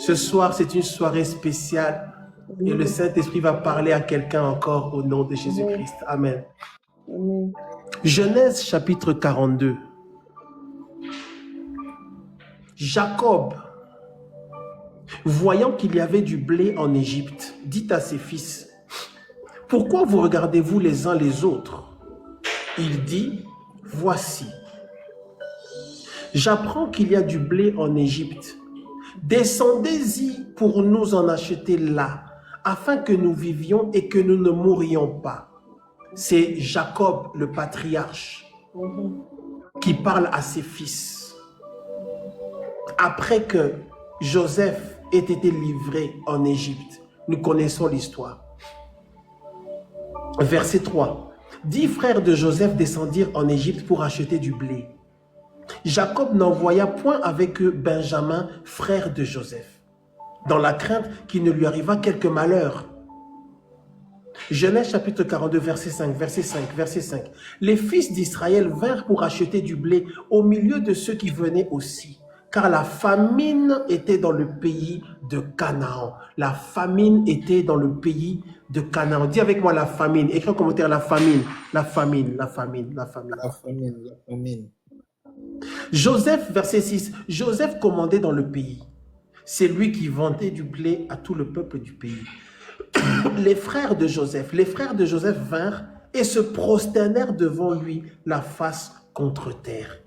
Ce soir, c'est une soirée spéciale et le Saint-Esprit va parler à quelqu'un encore au nom de Jésus-Christ. Amen. Amen. Genèse chapitre 42. Jacob, voyant qu'il y avait du blé en Égypte, dit à ses fils, « Pourquoi vous regardez-vous les uns les autres ?» Il dit, « Voici, j'apprends qu'il y a du blé en Égypte. Descendez-y pour nous en acheter là, afin que nous vivions et que nous ne mourions pas. » C'est Jacob, le patriarche, qui parle à ses fils. Après que Joseph ait été livré en Égypte, nous connaissons l'histoire. Verset 3. 10 frères de Joseph descendirent en Égypte pour acheter du blé. Jacob n'envoya point avec eux Benjamin, frère de Joseph, dans la crainte qu'il ne lui arrivât quelque malheur. Genèse chapitre 42, verset 5, verset 5, verset 5. Les fils d'Israël vinrent pour acheter du blé au milieu de ceux qui venaient aussi, car la famine était dans le pays de Canaan. La famine était dans le pays de Canaan. Dis avec moi la famine. Écris en commentaire la famine, la famine, la famine, la famine. La famine, la famine. Joseph, verset 6. Joseph commandait dans le pays. C'est lui qui vendait du blé à tout le peuple du pays. Les frères de Joseph vinrent et se prosternèrent devant lui, la face contre terre.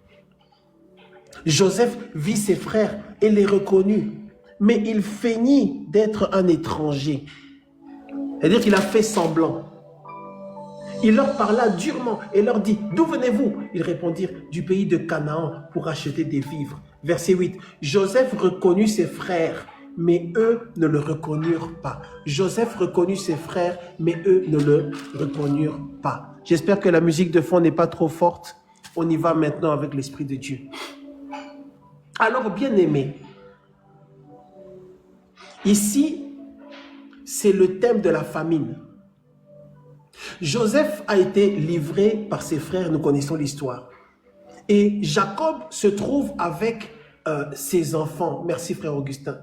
Joseph vit ses frères et les reconnut, mais il feignit d'être un étranger. C'est-à-dire qu'il a fait semblant. Il leur parla durement et leur dit, « D'où venez-vous » Ils répondirent, « Du pays de Canaan pour acheter des vivres. » Verset 8. Joseph reconnut ses frères, mais eux ne le reconnurent pas. Joseph reconnut ses frères, mais eux ne le reconnurent pas. J'espère que la musique de fond n'est pas trop forte. On y va maintenant avec l'Esprit de Dieu. Alors, bien-aimés, ici, c'est le thème de la famine. Joseph a été livré par ses frères, nous connaissons l'histoire. Et Jacob se trouve avec ses enfants, merci frère Augustin,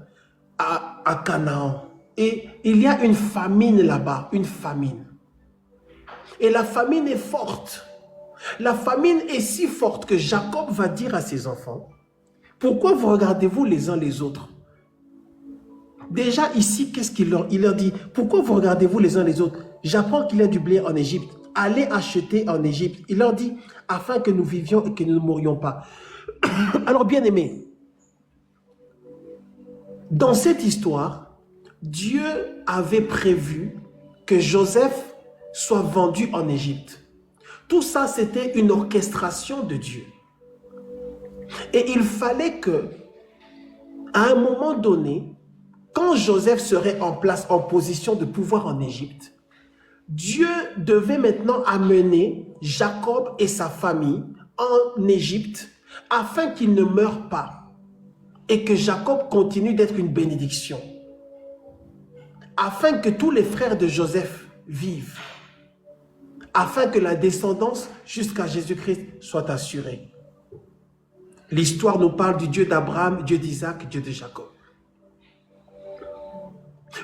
à Canaan. Et il y a une famine là-bas, une famine. Et la famine est forte. La famine est si forte que Jacob va dire à ses enfants, « Pourquoi vous regardez-vous les uns les autres ?» Déjà ici, qu'est-ce qu'il leur dit? Il leur dit, « Pourquoi vous regardez-vous les uns les autres? J'apprends qu'il y a du blé en Égypte. Allez acheter en Égypte. » Il leur dit, « Afin que nous vivions et que nous ne mourions pas. » Alors bien aimé, dans cette histoire, Dieu avait prévu que Joseph soit vendu en Égypte. Tout ça, c'était une orchestration de Dieu. Et il fallait que, à un moment donné, quand Joseph serait en place, en position de pouvoir en Égypte, Dieu devait maintenant amener Jacob et sa famille en Égypte afin qu'ils ne meurent pas et que Jacob continue d'être une bénédiction, afin que tous les frères de Joseph vivent, afin que la descendance jusqu'à Jésus-Christ soit assurée. L'histoire nous parle du Dieu d'Abraham, Dieu d'Isaac, Dieu de Jacob.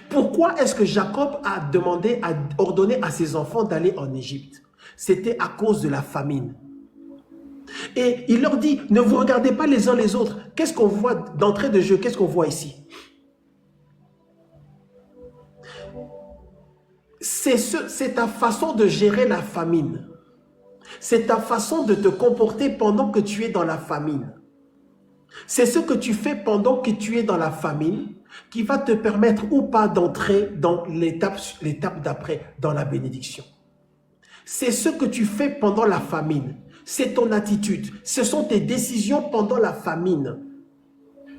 Pourquoi est-ce que Jacob a ordonné à ses enfants d'aller en Égypte? C'était à cause de la famine. Et il leur dit, ne vous regardez pas les uns les autres. Qu'est-ce qu'on voit d'entrée de jeu? Qu'est-ce qu'on voit ici? C'est ta façon de gérer la famine. C'est ta façon de te comporter pendant que tu es dans la famine. C'est ce que tu fais pendant que tu es dans la famine qui va te permettre ou pas d'entrer dans l'étape d'après, dans la bénédiction. C'est ce que tu fais pendant la famine. C'est ton attitude. Ce sont tes décisions pendant la famine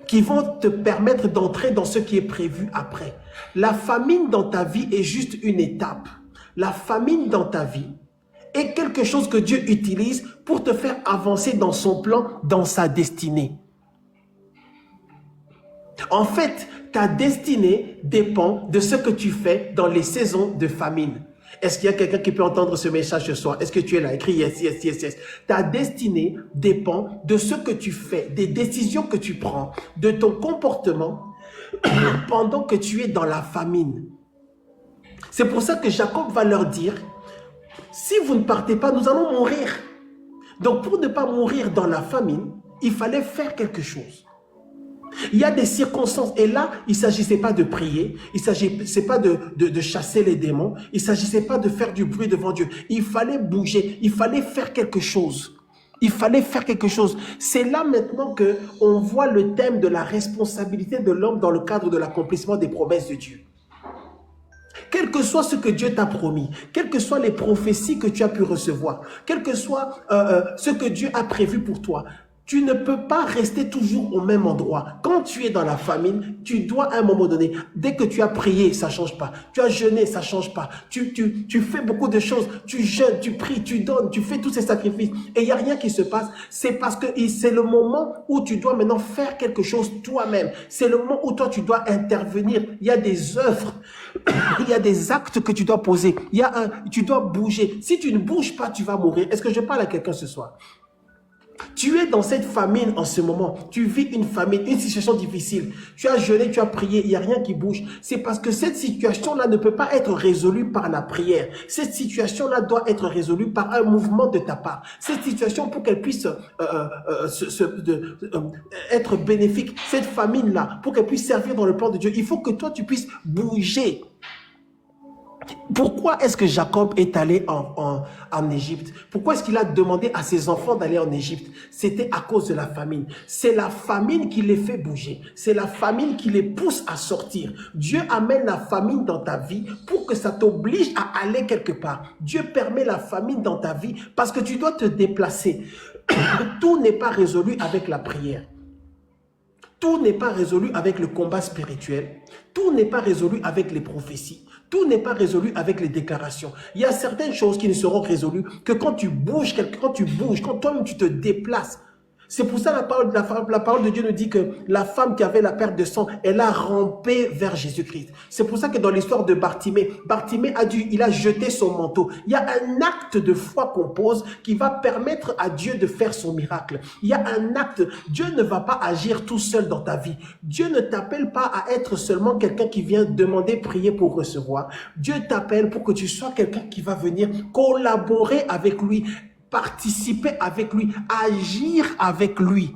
qui vont te permettre d'entrer dans ce qui est prévu après. La famine dans ta vie est juste une étape. La famine dans ta vie est quelque chose que Dieu utilise pour te faire avancer dans son plan, dans sa destinée. En fait, ta destinée dépend de ce que tu fais dans les saisons de famine. Est-ce qu'il y a quelqu'un qui peut entendre ce message ce soir? Est-ce que tu es là? Écris yes, yes, yes, yes. Ta destinée dépend de ce que tu fais, des décisions que tu prends, de ton comportement pendant que tu es dans la famine. C'est pour ça que Jacob va leur dire, si vous ne partez pas, nous allons mourir. Donc pour ne pas mourir dans la famine, il fallait faire quelque chose. Il y a des circonstances, et là, il ne s'agissait pas de prier, il ne s'agissait pas de chasser les démons, il ne s'agissait pas de faire du bruit devant Dieu. Il fallait bouger, il fallait faire quelque chose. Il fallait faire quelque chose. C'est là maintenant qu'on voit le thème de la responsabilité de l'homme dans le cadre de l'accomplissement des promesses de Dieu. Quel que soit ce que Dieu t'a promis, quelles que soient les prophéties que tu as pu recevoir, quel que soit ce que Dieu a prévu pour toi, tu ne peux pas rester toujours au même endroit. Quand tu es dans la famine, tu dois à un moment donné, dès que tu as prié, ça ne change pas. Tu as jeûné, ça ne change pas. Tu fais beaucoup de choses. Tu jeûnes, tu pries, tu donnes, tu fais tous ces sacrifices. Et il n'y a rien qui se passe. C'est parce que c'est le moment où tu dois maintenant faire quelque chose toi-même. C'est le moment où toi, tu dois intervenir. Il y a des œuvres, il y a des actes que tu dois poser. Tu dois bouger. Si tu ne bouges pas, tu vas mourir. Est-ce que je parle à quelqu'un ce soir? Tu es dans cette famine en ce moment. Tu vis une famine, une situation difficile. Tu as jeûné, tu as prié, il n'y a rien qui bouge. C'est parce que cette situation-là ne peut pas être résolue par la prière. Cette situation-là doit être résolue par un mouvement de ta part. Cette situation, pour qu'elle puisse être bénéfique, cette famine-là, pour qu'elle puisse servir dans le plan de Dieu, il faut que toi, tu puisses bouger. Pourquoi est-ce que Jacob est allé en Égypte? Pourquoi est-ce qu'il a demandé à ses enfants d'aller en Égypte? C'était à cause de la famine. C'est la famine qui les fait bouger. C'est la famine qui les pousse à sortir. Dieu amène la famine dans ta vie pour que ça t'oblige à aller quelque part. Dieu permet la famine dans ta vie parce que tu dois te déplacer. Tout n'est pas résolu avec la prière. Tout n'est pas résolu avec le combat spirituel. Tout n'est pas résolu avec les prophéties. Tout n'est pas résolu avec les déclarations. Il y a certaines choses qui ne seront résolues que quand tu bouges, quand toi-même tu te déplaces. C'est pour ça la parole de Dieu nous dit que la femme qui avait la perte de sang, elle a rampé vers Jésus-Christ. C'est pour ça que dans l'histoire de Bartimée, il a jeté son manteau. Il y a un acte de foi qu'on pose qui va permettre à Dieu de faire son miracle. Il y a un acte. Dieu ne va pas agir tout seul dans ta vie. Dieu ne t'appelle pas à être seulement quelqu'un qui vient demander, prier pour recevoir. Dieu t'appelle pour que tu sois quelqu'un qui va venir collaborer avec lui, participer avec lui, agir avec lui.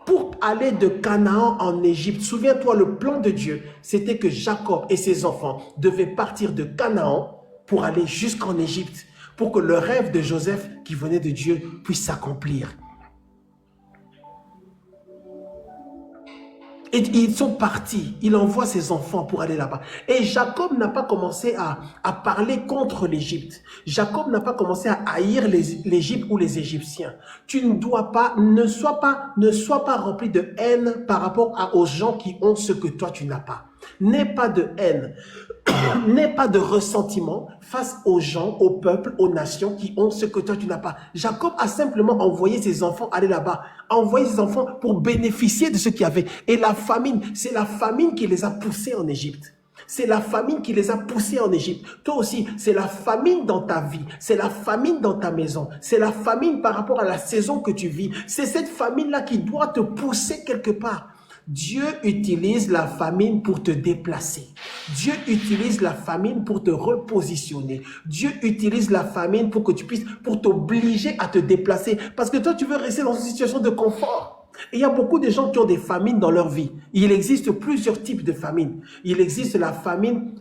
Pour aller de Canaan en Égypte, souviens-toi, le plan de Dieu, c'était que Jacob et ses enfants devaient partir de Canaan pour aller jusqu'en Égypte, pour que le rêve de Joseph qui venait de Dieu puisse s'accomplir. Et ils sont partis, il envoie ses enfants pour aller là-bas. Et Jacob n'a pas commencé à parler contre l'Égypte. Jacob n'a pas commencé à haïr l'Égypte ou les Égyptiens. Tu ne dois pas, ne sois pas rempli de haine par rapport aux gens qui ont ce que toi tu n'as pas. N'aie pas de haine, n'aie pas de ressentiment face aux gens, au peuple, aux nations qui ont ce que toi tu n'as pas. Jacob a simplement envoyé ses enfants aller là-bas, a envoyé ses enfants pour bénéficier de ce qu'il y avait. Et la famine, c'est la famine qui les a poussés en Égypte. C'est la famine qui les a poussés en Égypte. Toi aussi, c'est la famine dans ta vie. C'est la famine dans ta maison. C'est la famine par rapport à la saison que tu vis. C'est cette famine-là qui doit te pousser quelque part. Dieu utilise la famine pour te déplacer. Dieu utilise la famine pour te repositionner. Dieu utilise la famine pour que tu puisses, pour t'obliger à te déplacer. Parce que toi, tu veux rester dans une situation de confort. Et il y a beaucoup de gens qui ont des famines dans leur vie. Il existe plusieurs types de famines. Il existe la famine,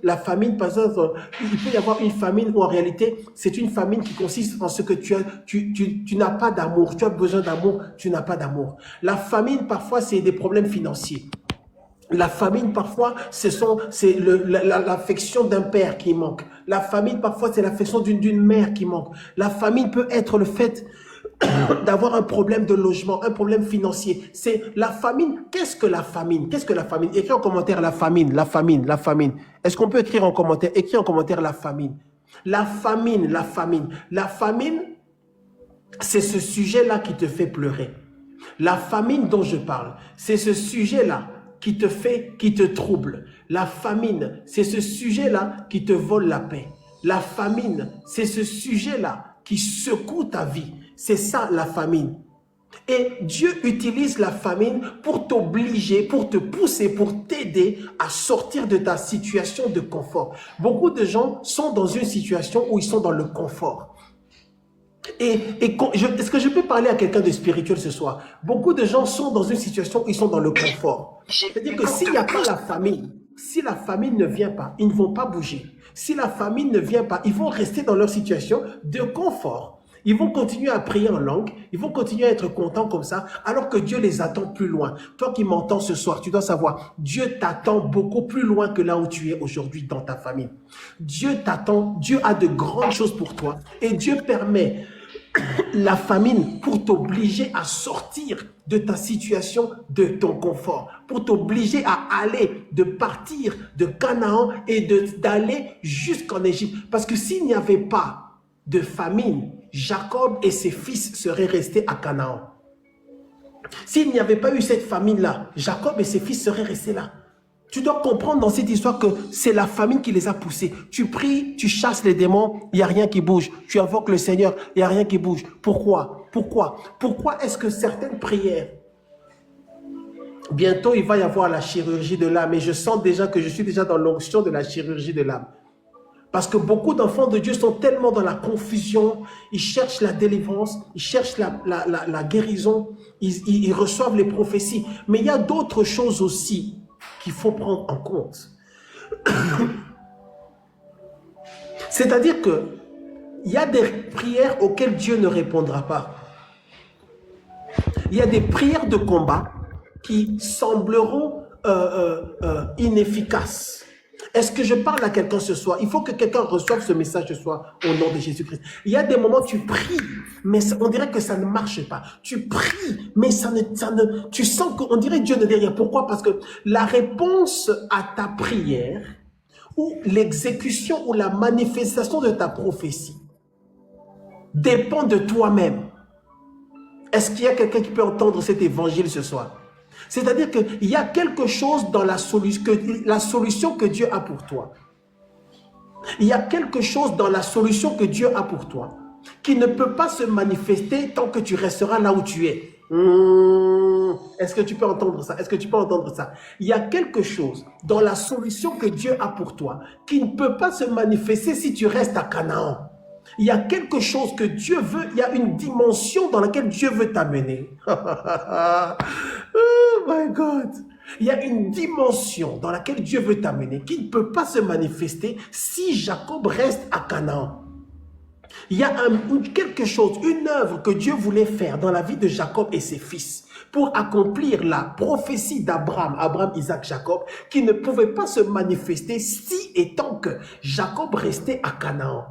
par exemple, il peut y avoir une famine où en réalité, c'est une famine qui consiste en ce que tu n'as pas d'amour. Tu as besoin d'amour, tu n'as pas d'amour. La famine, parfois, c'est des problèmes financiers. La famine, parfois, c'est l'affection d'un père qui manque. La famine, parfois, c'est l'affection d'une mère qui manque. La famine peut être le fait d'avoir un problème de logement, un problème financier. C'est la famine. Qu'est-ce que la famine? Qu'est-ce que la famine? Écris en commentaire la famine, la famine, la famine. Est-ce qu'on peut écrire en commentaire? Écris en commentaire la famine. La famine, la famine. La famine, c'est ce sujet-là qui te fait pleurer. La famine dont je parle, c'est ce sujet-là qui te trouble. La famine, c'est ce sujet-là qui te vole la paix. La famine, c'est ce sujet-là qui secoue ta vie. C'est ça la famine. Et Dieu utilise la famine pour t'obliger, pour te pousser, pour t'aider à sortir de ta situation de confort. Beaucoup de gens sont dans une situation où ils sont dans le confort. Est-ce que je peux parler à quelqu'un de spirituel ce soir? Beaucoup de gens sont dans une situation où ils sont dans le confort. C'est-à-dire que s'il n'y a pas la famine, si la famine ne vient pas, ils ne vont pas bouger. Si la famine ne vient pas, ils vont rester dans leur situation de confort. Ils vont continuer à prier en langue, ils vont continuer à être contents comme ça, alors que Dieu les attend plus loin. Toi qui m'entends ce soir, tu dois savoir, Dieu t'attend beaucoup plus loin que là où tu es aujourd'hui dans ta famille. Dieu t'attend, Dieu a de grandes choses pour toi et Dieu permet la famine pour t'obliger à sortir de ta situation, de ton confort, pour t'obliger à aller, de partir de Canaan et d'aller jusqu'en Égypte. Parce que s'il n'y avait pas de famine, Jacob et ses fils seraient restés à Canaan. S'il n'y avait pas eu cette famine-là, Jacob et ses fils seraient restés là. Tu dois comprendre dans cette histoire que c'est la famine qui les a poussés. Tu pries, tu chasses les démons, il n'y a rien qui bouge. Tu invoques le Seigneur, il n'y a rien qui bouge. Pourquoi? Pourquoi est-ce que certaines prières, bientôt il va y avoir la chirurgie de l'âme et je sens déjà que je suis déjà dans l'onction de la chirurgie de l'âme. Parce que beaucoup d'enfants de Dieu sont tellement dans la confusion, ils cherchent la délivrance, ils cherchent la guérison, ils reçoivent les prophéties. Mais il y a d'autres choses aussi qu'il faut prendre en compte. C'est-à-dire qu'il y a des prières auxquelles Dieu ne répondra pas. Il y a des prières de combat qui sembleront inefficaces. Est-ce que je parle à quelqu'un ce soir? Il faut que quelqu'un reçoive ce message ce soir au nom de Jésus-Christ. Il y a des moments où tu pries, mais on dirait que ça ne marche pas. Tu pries, mais tu sens qu'on dirait que Dieu ne dit rien. Pourquoi? Parce que la réponse à ta prière ou l'exécution ou la manifestation de ta prophétie dépend de toi-même. Est-ce qu'il y a quelqu'un qui peut entendre cet évangile ce soir? C'est-à-dire qu'il y a quelque chose dans la solution que Dieu a pour toi. Il y a quelque chose dans la solution que Dieu a pour toi qui ne peut pas se manifester tant que tu resteras là où tu es. Est-ce que tu peux entendre ça? Est-ce que tu peux entendre ça? Il y a quelque chose dans la solution que Dieu a pour toi qui ne peut pas se manifester si tu restes à Canaan. Il y a quelque chose que Dieu veut, il y a une dimension dans laquelle Dieu veut t'amener. Oh my God! Il y a une dimension dans laquelle Dieu veut t'amener qui ne peut pas se manifester si Jacob reste à Canaan. Il y a quelque chose, une œuvre que Dieu voulait faire dans la vie de Jacob et ses fils pour accomplir la prophétie d'Abraham, Isaac, Jacob, qui ne pouvait pas se manifester si et tant que Jacob restait à Canaan.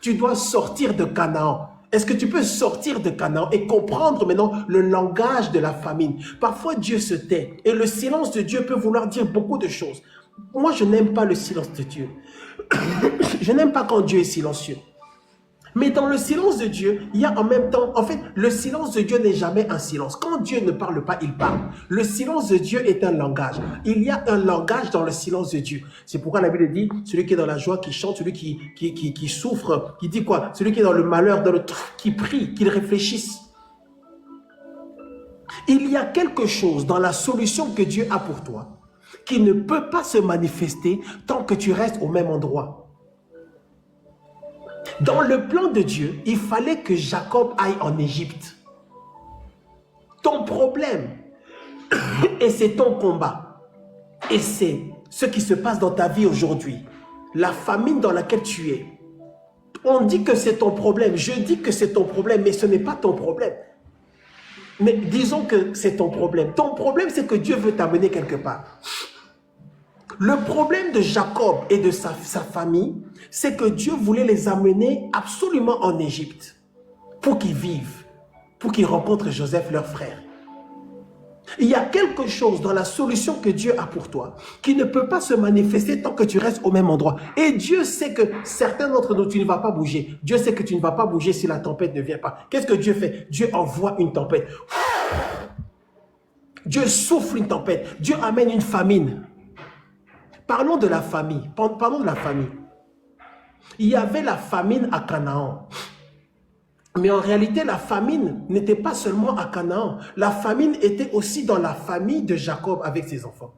Tu dois sortir de Canaan. Est-ce que tu peux sortir de Canaan et comprendre maintenant le langage de la famine? Parfois Dieu se tait et le silence de Dieu peut vouloir dire beaucoup de choses. Moi, je n'aime pas le silence de Dieu. Je n'aime pas quand Dieu est silencieux. Mais dans le silence de Dieu, il y a en même temps, en fait, le silence de Dieu n'est jamais un silence. Quand Dieu ne parle pas, il parle. Le silence de Dieu est un langage. Il y a un langage dans le silence de Dieu. C'est pourquoi la Bible dit, celui qui est dans la joie, qui chante, celui qui souffre, qui dit quoi? Celui qui est dans le malheur, qui prie, qui réfléchisse. Il y a quelque chose dans la solution que Dieu a pour toi qui ne peut pas se manifester tant que tu restes au même endroit. Dans le plan de Dieu, il fallait que Jacob aille en Égypte. Ton problème, et c'est ton combat, et c'est ce qui se passe dans ta vie aujourd'hui, la famine dans laquelle tu es. On dit que c'est ton problème, je dis que c'est ton problème, mais ce n'est pas ton problème. Mais disons que c'est ton problème. Ton problème, c'est que Dieu veut t'amener quelque part. Le problème de Jacob et de sa famille, c'est que Dieu voulait les amener absolument en Égypte pour qu'ils vivent, pour qu'ils rencontrent Joseph, leur frère. Il y a quelque chose dans la solution que Dieu a pour toi qui ne peut pas se manifester tant que tu restes au même endroit. Et Dieu sait que certains d'entre nous, tu ne vas pas bouger. Dieu sait que tu ne vas pas bouger si la tempête ne vient pas. Qu'est-ce que Dieu fait? Dieu envoie une tempête. Dieu souffle une tempête. Dieu amène une famine. Parlons de la famille. Parlons de la famille. Il y avait la famine à Canaan. Mais en réalité, la famine n'était pas seulement à Canaan. La famine était aussi dans la famille de Jacob avec ses enfants.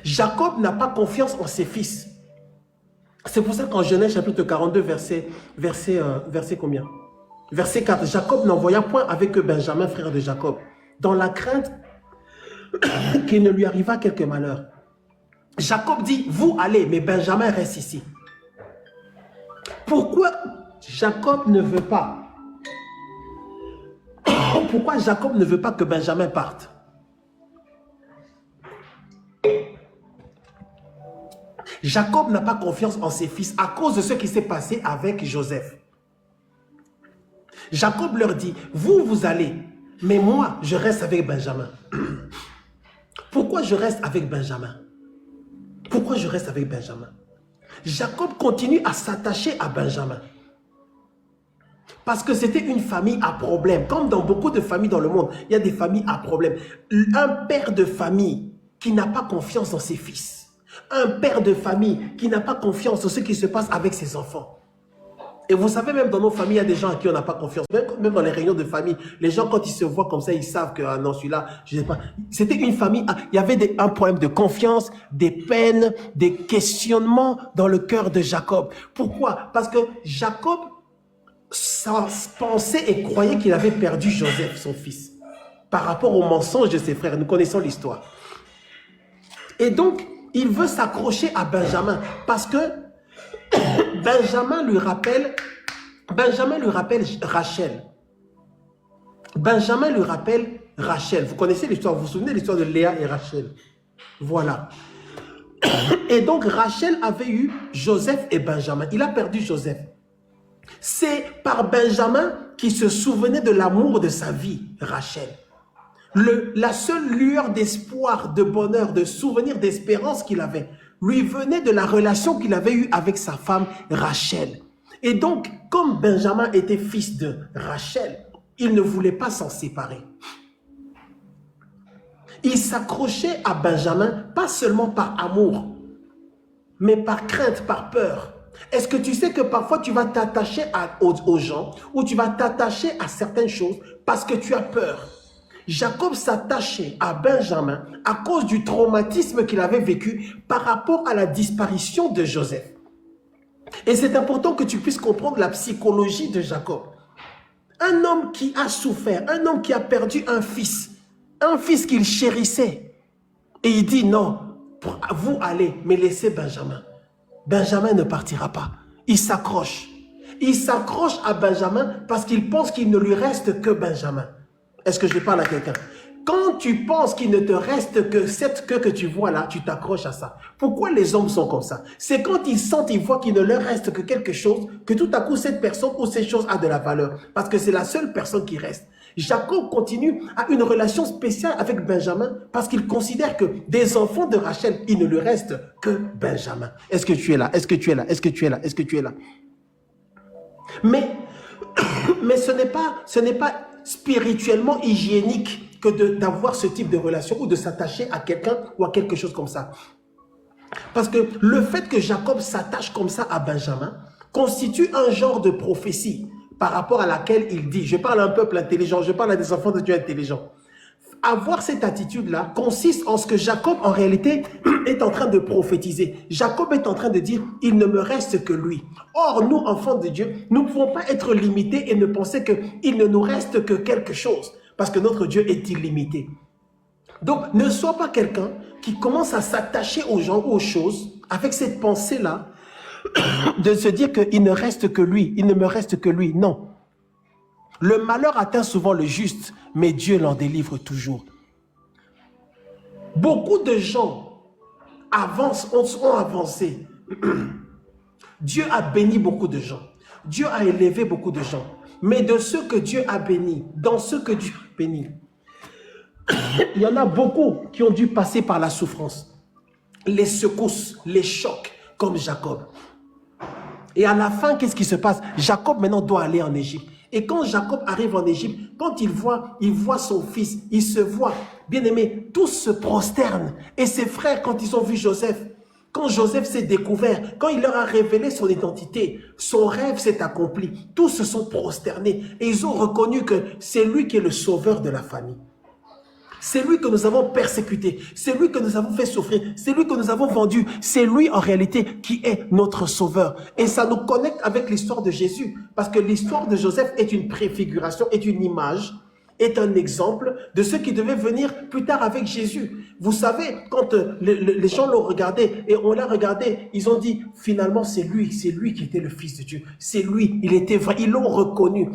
Jacob n'a pas confiance en ses fils. C'est pour ça qu'en Genèse chapitre 42, verset combien? Verset 4, Jacob n'envoya point avec eux Benjamin, frère de Jacob, dans la crainte qu'il ne lui arriva quelque malheur. Jacob dit, vous allez, mais Benjamin reste ici. Pourquoi Jacob ne veut pas? Pourquoi Jacob ne veut pas que Benjamin parte? Jacob n'a pas confiance en ses fils à cause de ce qui s'est passé avec Joseph. Jacob leur dit, vous allez, mais moi, je reste avec Benjamin. Pourquoi je reste avec Benjamin? Pourquoi je reste avec Benjamin? Jacob continue à s'attacher à Benjamin. Parce que c'était une famille à problème. Comme dans beaucoup de familles dans le monde, il y a des familles à problème. Un père de famille qui n'a pas confiance dans ses fils. Un père de famille qui n'a pas confiance en ce qui se passe avec ses enfants. Et vous savez, même dans nos familles, il y a des gens à qui on n'a pas confiance. Même dans les réunions de famille, les gens, quand ils se voient comme ça, ils savent que, ah non, celui-là, je ne sais pas. C'était une famille, il y avait un problème de confiance, des peines, des questionnements dans le cœur de Jacob. Pourquoi? Parce que Jacob pensait et croyait qu'il avait perdu Joseph, son fils, par rapport au mensonge de ses frères. Nous connaissons l'histoire. Et donc, il veut s'accrocher à Benjamin parce que Benjamin lui rappelle Rachel. Benjamin lui rappelle Rachel. Vous connaissez l'histoire, vous vous souvenez de l'histoire de Léa et Rachel? Voilà. Et donc Rachel avait eu Joseph et Benjamin. Il a perdu Joseph. C'est par Benjamin qui se souvenait de l'amour de sa vie, Rachel. La seule lueur d'espoir, de bonheur, de souvenir, d'espérance qu'il avait, lui venait de la relation qu'il avait eue avec sa femme Rachel. Et donc, comme Benjamin était fils de Rachel, il ne voulait pas s'en séparer. Il s'accrochait à Benjamin, pas seulement par amour, mais par crainte, par peur. Est-ce que tu sais que parfois tu vas t'attacher aux gens ou tu vas t'attacher à certaines choses parce que tu as peur? Jacob s'attachait à Benjamin à cause du traumatisme qu'il avait vécu par rapport à la disparition de Joseph. Et c'est important que tu puisses comprendre la psychologie de Jacob. Un homme qui a souffert, un homme qui a perdu un fils qu'il chérissait. Et il dit non, vous allez, mais laissez Benjamin. Benjamin ne partira pas. Il s'accroche. Il s'accroche à Benjamin parce qu'il pense qu'il ne lui reste que Benjamin. Est-ce que je parle à quelqu'un? Quand tu penses qu'il ne te reste que cette queue que tu vois là, tu t'accroches à ça. Pourquoi les hommes sont comme ça? C'est quand ils sentent, ils voient qu'il ne leur reste que quelque chose, que tout à coup cette personne ou cette chose a de la valeur. Parce que c'est la seule personne qui reste. Jacob continue à une relation spéciale avec Benjamin parce qu'il considère que des enfants de Rachel, il ne lui reste que Benjamin. Est-ce que tu es là? Est-ce que tu es là? Est-ce que tu es là? Est-ce que tu es là? Mais ce n'est pas spirituellement hygiénique que d'avoir ce type de relation ou de s'attacher à quelqu'un ou à quelque chose comme ça. Parce que le fait que Jacob s'attache comme ça à Benjamin constitue un genre de prophétie par rapport à laquelle il dit, je parle à un peuple intelligent, je parle à des enfants de Dieu intelligents. Avoir cette attitude-là consiste en ce que Jacob, en réalité, est en train de prophétiser. Jacob est en train de dire, il ne me reste que lui. Or, nous, enfants de Dieu, nous ne pouvons pas être limités et ne penser qu'il ne nous reste que quelque chose. Parce que notre Dieu est illimité. Donc, ne sois pas quelqu'un qui commence à s'attacher aux gens ou aux choses avec cette pensée-là de se dire qu'il ne reste que lui, il ne me reste que lui. Non. Le malheur atteint souvent le juste, mais Dieu l'en délivre toujours. Beaucoup de gens ont avancé. Dieu a béni beaucoup de gens. Dieu a élevé beaucoup de gens. Mais de ceux que Dieu a bénis, dans ceux que Dieu a bénis, il y en a beaucoup qui ont dû passer par la souffrance, les secousses, les chocs, comme Jacob. Et à la fin, qu'est-ce qui se passe? Jacob maintenant doit aller en Égypte. Et quand Jacob arrive en Égypte, quand il voit son fils, il se voit, bien aimé, tous se prosternent. Et ses frères, quand ils ont vu Joseph, Quand Joseph s'est découvert, quand il leur a révélé son identité, son rêve s'est accompli. Tous se sont prosternés et ils ont reconnu que c'est lui qui est le sauveur de la famille. C'est lui que nous avons persécuté, c'est lui que nous avons fait souffrir, c'est lui que nous avons vendu, c'est lui en réalité qui est notre sauveur. Et ça nous connecte avec l'histoire de Jésus, parce que l'histoire de Joseph est une préfiguration, est une image, est un exemple de ce qui devait venir plus tard avec Jésus. Vous savez, quand les gens l'ont regardé et on l'a regardé, ils ont dit finalement c'est lui qui était le Fils de Dieu. C'est lui, il était vrai, ils l'ont reconnu,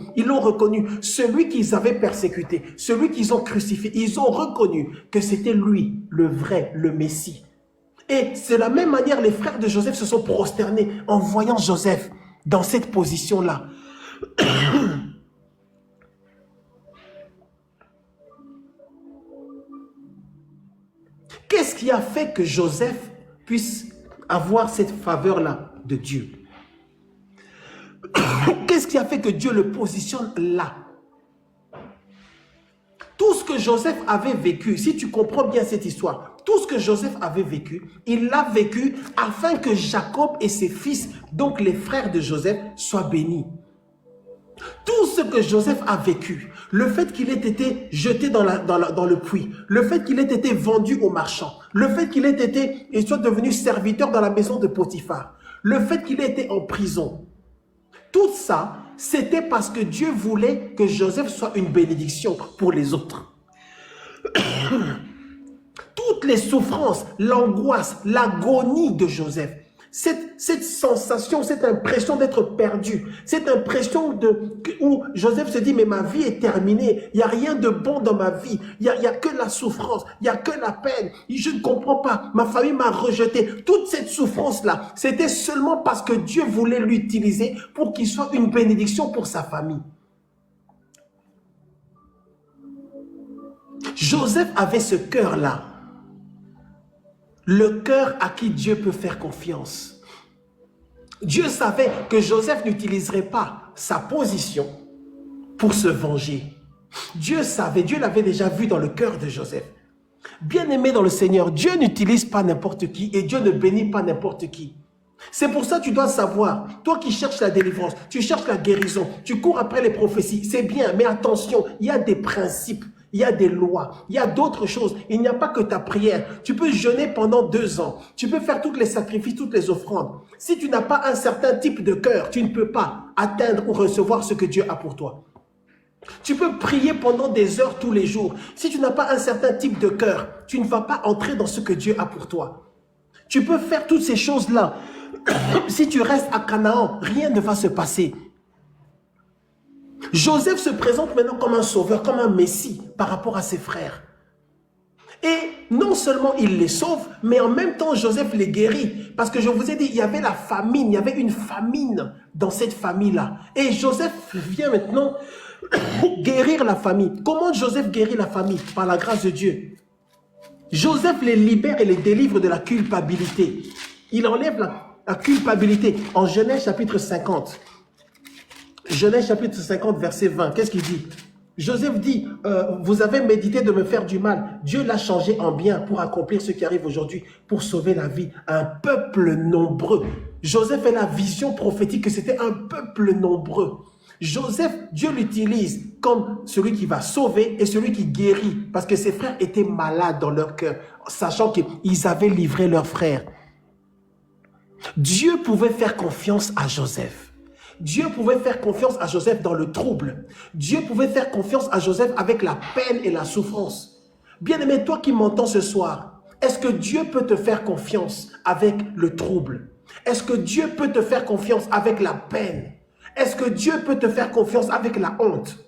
celui qu'ils avaient persécuté, celui qu'ils ont crucifié, ils ont reconnu que c'était lui, le vrai, le Messie. Et c'est de la même manière, les frères de Joseph se sont prosternés en voyant Joseph dans cette position-là. Qu'est-ce qui a fait que Joseph puisse avoir cette faveur-là de Dieu? Qu'est-ce qui a fait que Dieu le positionne là? Tout ce que Joseph avait vécu, si tu comprends bien cette histoire, tout ce que Joseph avait vécu, il l'a vécu afin que Jacob et ses fils, donc les frères de Joseph, soient bénis. Tout ce que Joseph a vécu, le fait qu'il ait été jeté dans le puits, le fait qu'il ait été vendu aux marchands, le fait qu'il ait été et soit devenu serviteur dans la maison de Potiphar, le fait qu'il ait été en prison, tout ça, c'était parce que Dieu voulait que Joseph soit une bénédiction pour les autres. Toutes les souffrances, l'angoisse, l'agonie de Joseph, cette sensation, cette impression d'être perdu, cette impression où Joseph se dit, mais ma vie est terminée, il n'y a rien de bon dans ma vie, il y a que la souffrance, il n'y a que la peine, je ne comprends pas, ma famille m'a rejeté. Toute cette souffrance-là, c'était seulement parce que Dieu voulait l'utiliser pour qu'il soit une bénédiction pour sa famille. Joseph avait ce cœur-là. Le cœur à qui Dieu peut faire confiance. Dieu savait que Joseph n'utiliserait pas sa position pour se venger. Dieu savait, Dieu l'avait déjà vu dans le cœur de Joseph. Bien-aimé dans le Seigneur, Dieu n'utilise pas n'importe qui et Dieu ne bénit pas n'importe qui. C'est pour ça que tu dois savoir, toi qui cherches la délivrance, tu cherches la guérison, tu cours après les prophéties, c'est bien, mais attention, il y a des principes. Il y a des lois, il y a d'autres choses. Il n'y a pas que ta prière. Tu peux jeûner pendant 2 ans. Tu peux faire tous les sacrifices, toutes les offrandes. Si tu n'as pas un certain type de cœur, tu ne peux pas atteindre ou recevoir ce que Dieu a pour toi. Tu peux prier pendant des heures tous les jours. Si tu n'as pas un certain type de cœur, tu ne vas pas entrer dans ce que Dieu a pour toi. Tu peux faire toutes ces choses-là. Si tu restes à Canaan, rien ne va se passer. Joseph se présente maintenant comme un sauveur, comme un messie par rapport à ses frères. Et non seulement il les sauve, mais en même temps Joseph les guérit. Parce que je vous ai dit, il y avait la famine, il y avait une famine dans cette famille-là. Et Joseph vient maintenant guérir la famille. Comment Joseph guérit la famille? Par la grâce de Dieu. Joseph les libère et les délivre de la culpabilité. Il enlève la culpabilité en Genèse chapitre 50. Genèse chapitre 50, verset 20, qu'est-ce qu'il dit? Joseph dit, vous avez médité de me faire du mal. Dieu l'a changé en bien pour accomplir ce qui arrive aujourd'hui, pour sauver la vie à un peuple nombreux. Joseph a la vision prophétique que c'était un peuple nombreux. Joseph, Dieu l'utilise comme celui qui va sauver et celui qui guérit, parce que ses frères étaient malades dans leur cœur, sachant qu'ils avaient livré leurs frères. Dieu pouvait faire confiance à Joseph. Dieu pouvait faire confiance à Joseph dans le trouble. Dieu pouvait faire confiance à Joseph avec la peine et la souffrance. Bien-aimé, toi qui m'entends ce soir, est-ce que Dieu peut te faire confiance avec le trouble? Est-ce que Dieu peut te faire confiance avec la peine? Est-ce que Dieu peut te faire confiance avec la honte?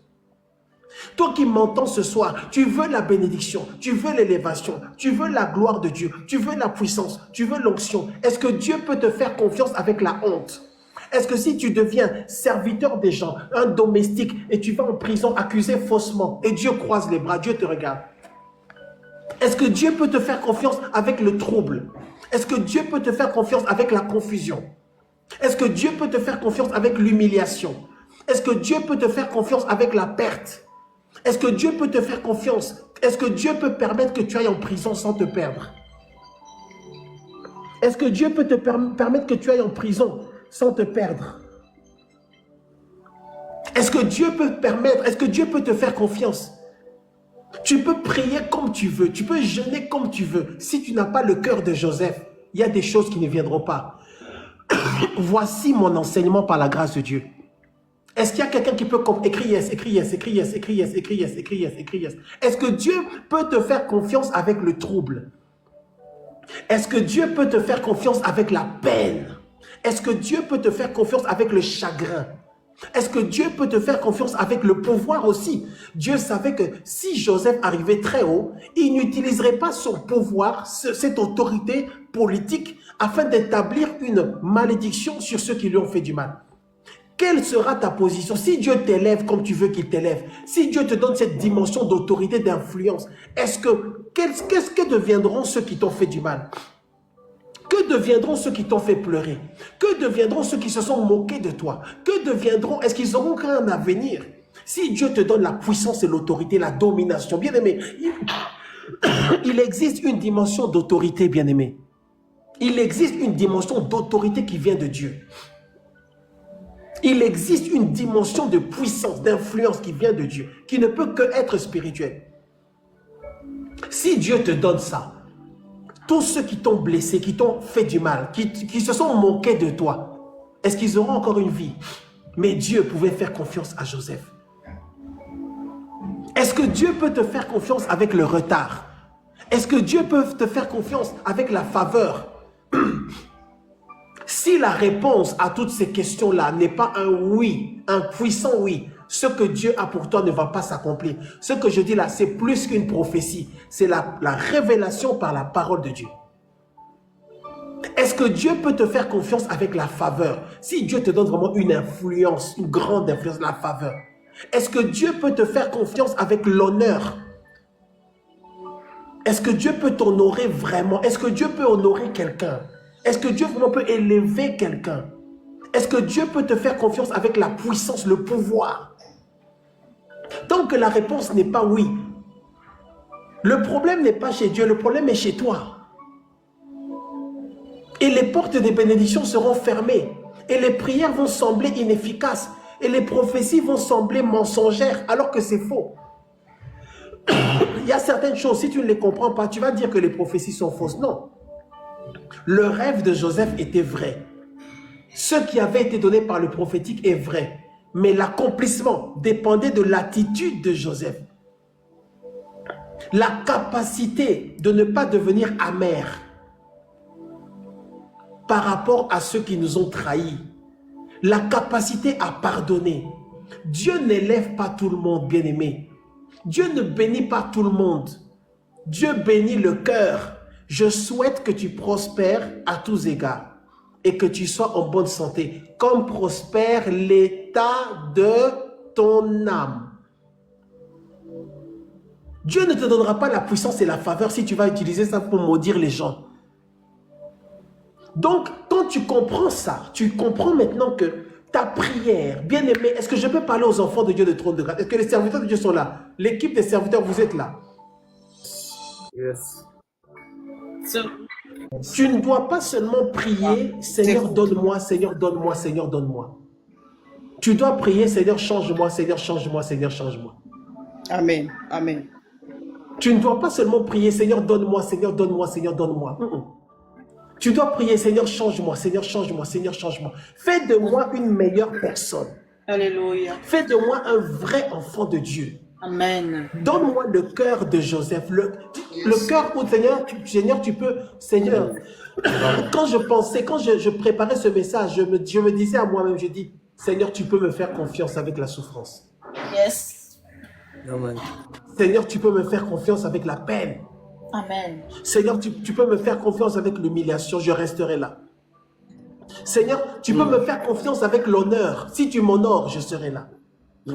Toi qui m'entends ce soir, tu veux la bénédiction, tu veux l'élévation, tu veux la gloire de Dieu, tu veux la puissance, tu veux l'onction. Est-ce que Dieu peut te faire confiance avec la honte? Est-ce que si tu deviens serviteur des gens, un domestique, et tu vas en prison accusé faussement, et Dieu croise les bras, Dieu te regarde? Est-ce que Dieu peut te faire confiance avec le trouble? Est-ce que Dieu peut te faire confiance avec la confusion? Est-ce que Dieu peut te faire confiance avec l'humiliation? Est-ce que Dieu peut te faire confiance avec la perte? Est-ce que Dieu peut te faire confiance? Est-ce que Dieu peut permettre que tu ailles en prison sans te perdre? Est-ce que Dieu peut te permettre que tu ailles en prison sans te perdre? Est-ce que Dieu peut permettre, est-ce que Dieu peut te faire confiance? Tu peux prier comme tu veux, tu peux jeûner comme tu veux. Si tu n'as pas le cœur de Joseph, il y a des choses qui ne viendront pas. Voici mon enseignement par la grâce de Dieu. Est-ce qu'il y a quelqu'un qui peut écrire yes, écrire yes, écrire yes, écrire yes, écrire yes, écrire yes, écrire yes? Est-ce que Dieu peut te faire confiance avec le trouble? Est-ce que Dieu peut te faire confiance avec la peine? Est-ce que Dieu peut te faire confiance avec le chagrin? Est-ce que Dieu peut te faire confiance avec le pouvoir aussi? Dieu savait que si Joseph arrivait très haut, il n'utiliserait pas son pouvoir, cette autorité politique, afin d'établir une malédiction sur ceux qui lui ont fait du mal. Quelle sera ta position? Si Dieu t'élève comme tu veux qu'il t'élève, si Dieu te donne cette dimension d'autorité, d'influence, qu'est-ce que deviendront ceux qui t'ont fait du mal? Que deviendront ceux qui t'ont fait pleurer? Que deviendront ceux qui se sont moqués de toi? Que deviendront? Est-ce qu'ils auront un avenir? Si Dieu te donne la puissance et l'autorité, la domination, bien-aimé, il existe une dimension d'autorité, bien-aimé. Il existe une dimension d'autorité qui vient de Dieu. Il existe une dimension de puissance, d'influence qui vient de Dieu, qui ne peut que être spirituelle. Si Dieu te donne ça, tous ceux qui t'ont blessé, qui t'ont fait du mal, qui se sont moqués de toi, est-ce qu'ils auront encore une vie? Mais Dieu pouvait faire confiance à Joseph. Est-ce que Dieu peut te faire confiance avec le retard? Est-ce que Dieu peut te faire confiance avec la faveur? Si la réponse à toutes ces questions-là n'est pas un oui, un puissant oui, ce que Dieu a pour toi ne va pas s'accomplir. Ce que je dis là, c'est plus qu'une prophétie. C'est la révélation par la parole de Dieu. Est-ce que Dieu peut te faire confiance avec la faveur? Si Dieu te donne vraiment une influence, une grande influence, la faveur. Est-ce que Dieu peut te faire confiance avec l'honneur? Est-ce que Dieu peut t'honorer vraiment? Est-ce que Dieu peut honorer quelqu'un? Est-ce que Dieu vraiment peut élever quelqu'un? Est-ce que Dieu peut te faire confiance avec la puissance, le pouvoir? Tant que la réponse n'est pas oui, le problème n'est pas chez Dieu, le problème est chez toi. Et les portes des bénédictions seront fermées. Et les prières vont sembler inefficaces. Et les prophéties vont sembler mensongères alors que c'est faux. Il y a certaines choses, si tu ne les comprends pas, tu vas dire que les prophéties sont fausses. Non. Le rêve de Joseph était vrai. Ce qui avait été donné par le prophétique est vrai. Mais l'accomplissement dépendait de l'attitude de Joseph. La capacité de ne pas devenir amer par rapport à ceux qui nous ont trahis. La capacité à pardonner. Dieu n'élève pas tout le monde, bien-aimé. Dieu ne bénit pas tout le monde. Dieu bénit le cœur. Je souhaite que tu prospères à tous égards et que tu sois en bonne santé, comme prospère l'état de ton âme. Dieu ne te donnera pas la puissance et la faveur si tu vas utiliser ça pour maudire les gens. Donc, quand tu comprends ça, tu comprends maintenant que ta prière, bien-aimé, est-ce que je peux parler aux enfants de Dieu de trône de grâce? Est-ce que les serviteurs de Dieu sont là? L'équipe des serviteurs, vous êtes là? Yes. Tu ne dois pas seulement prier, Seigneur, donne-moi, Seigneur, donne-moi, Seigneur, donne-moi. Tu dois prier, Seigneur, change-moi, Seigneur, change-moi, Seigneur, change-moi. Amen. Amen. Tu ne dois pas seulement prier, Seigneur, donne-moi, Seigneur, donne-moi, Seigneur, donne-moi. Tu dois prier, Seigneur, change-moi, Seigneur, change-moi, Seigneur, change-moi. Fais de moi une meilleure personne. Alléluia. Fais de moi un vrai enfant de Dieu. Amen. Donne-moi le cœur de Joseph, le cœur où, Seigneur, tu peux, Seigneur, quand je pensais, quand je préparais ce message, je me disais à moi-même, je dis, Seigneur, tu peux me faire confiance avec la souffrance. Yes. Amen. Seigneur, tu peux me faire confiance avec la peine. Amen. Seigneur, tu peux me faire confiance avec l'humiliation, je resterai là. Seigneur, tu peux me faire confiance avec l'honneur. Si tu m'honores, je serai là.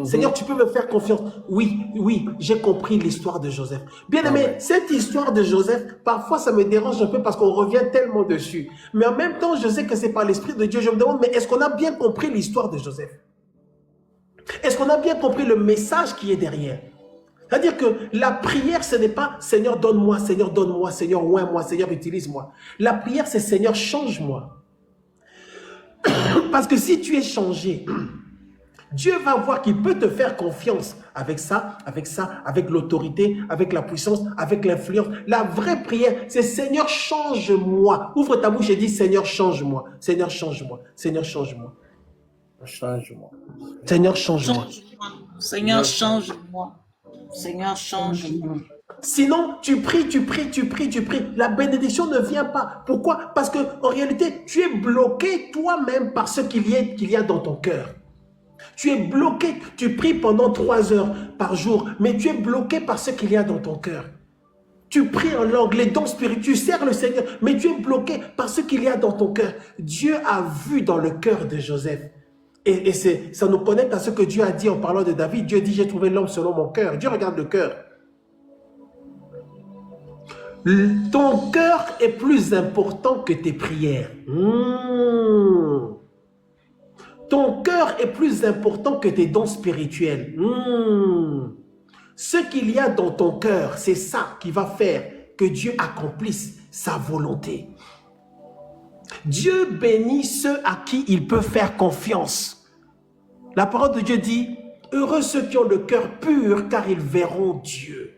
Seigneur, tu peux me faire confiance. Oui, j'ai compris l'histoire de Joseph. Bien-aimé, cette histoire de Joseph, parfois ça me dérange un peu parce qu'on revient tellement dessus. Mais en même temps, je sais que c'est par l'Esprit de Dieu. Je me demande, mais est-ce qu'on a bien compris l'histoire de Joseph? Est-ce qu'on a bien compris le message qui est derrière? C'est-à-dire que la prière, ce n'est pas Seigneur, donne-moi, Seigneur, donne-moi, Seigneur, oins-moi, Seigneur, utilise-moi. La prière, c'est Seigneur, change-moi. Parce que si tu es changé, Dieu va voir qu'il peut te faire confiance avec ça, avec l'autorité, avec la puissance, avec l'influence. La vraie prière, c'est Seigneur, change-moi. Ouvre ta bouche et dis Seigneur, change-moi. Seigneur, change-moi. Seigneur, change-moi. Change-moi. Seigneur, change-moi. Seigneur, change-moi. Seigneur, change-moi. Sinon, tu pries. La bénédiction ne vient pas. Pourquoi? Parce qu'en réalité, tu es bloqué toi-même par ce qu'il y a dans ton cœur. Tu es bloqué. Tu pries pendant 3 heures par jour, mais tu es bloqué par ce qu'il y a dans ton cœur. Tu pries en langue, les dons spirituels, tu sers le Seigneur, mais tu es bloqué par ce qu'il y a dans ton cœur. Dieu a vu dans le cœur de Joseph. Et ça nous connecte à ce que Dieu a dit en parlant de David. Dieu dit, j'ai trouvé l'homme selon mon cœur. Dieu regarde le cœur. Ton cœur est plus important que tes prières. Ton cœur est plus important que tes dons spirituels. Ce qu'il y a dans ton cœur, c'est ça qui va faire que Dieu accomplisse sa volonté. Dieu bénit ceux à qui il peut faire confiance. La parole de Dieu dit, heureux ceux qui ont le cœur pur, car ils verront Dieu.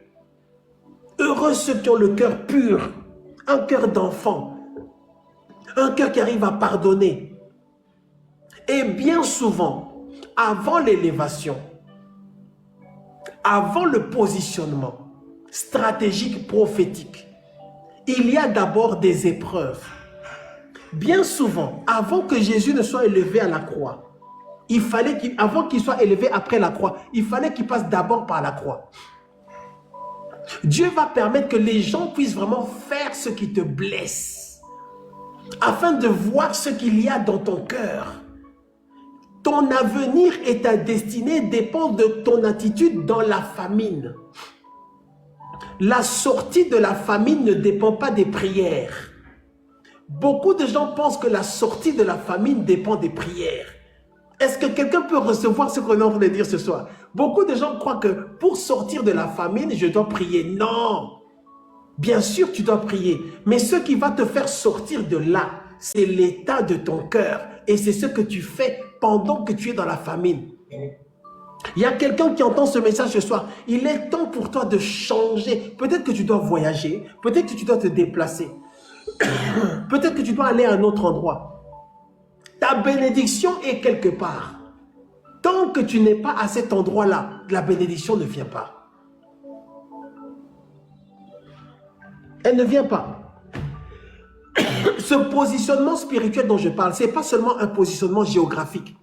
Heureux ceux qui ont le cœur pur, un cœur d'enfant, un cœur qui arrive à pardonner. Et bien souvent, avant l'élévation, avant le positionnement stratégique, prophétique, il y a d'abord des épreuves. Bien souvent, avant que Jésus ne soit élevé à la croix, avant qu'il soit élevé après la croix, il fallait qu'il passe d'abord par la croix. Dieu va permettre que les gens puissent vraiment faire ce qui te blesse, afin de voir ce qu'il y a dans ton cœur. Ton avenir et ta destinée dépendent de ton attitude dans la famine. La sortie de la famine ne dépend pas des prières. Beaucoup de gens pensent que la sortie de la famine dépend des prières. Est-ce que quelqu'un peut recevoir ce qu'on est en train de dire ce soir? Beaucoup de gens croient que pour sortir de la famine, je dois prier. Non! Bien sûr, tu dois prier. Mais ce qui va te faire sortir de là, c'est l'état de ton cœur. Et c'est ce que tu fais pendant que tu es dans la famine. Il y a quelqu'un qui entend ce message ce soir. Il est temps pour toi de changer. Peut-être que tu dois voyager. Peut-être que tu dois te déplacer. Peut-être que tu dois aller à un autre endroit. Ta bénédiction est quelque part. Tant que tu n'es pas à cet endroit-là, la bénédiction ne vient pas. Elle ne vient pas. Ce positionnement spirituel dont je parle, ce n'est pas seulement un positionnement géographique.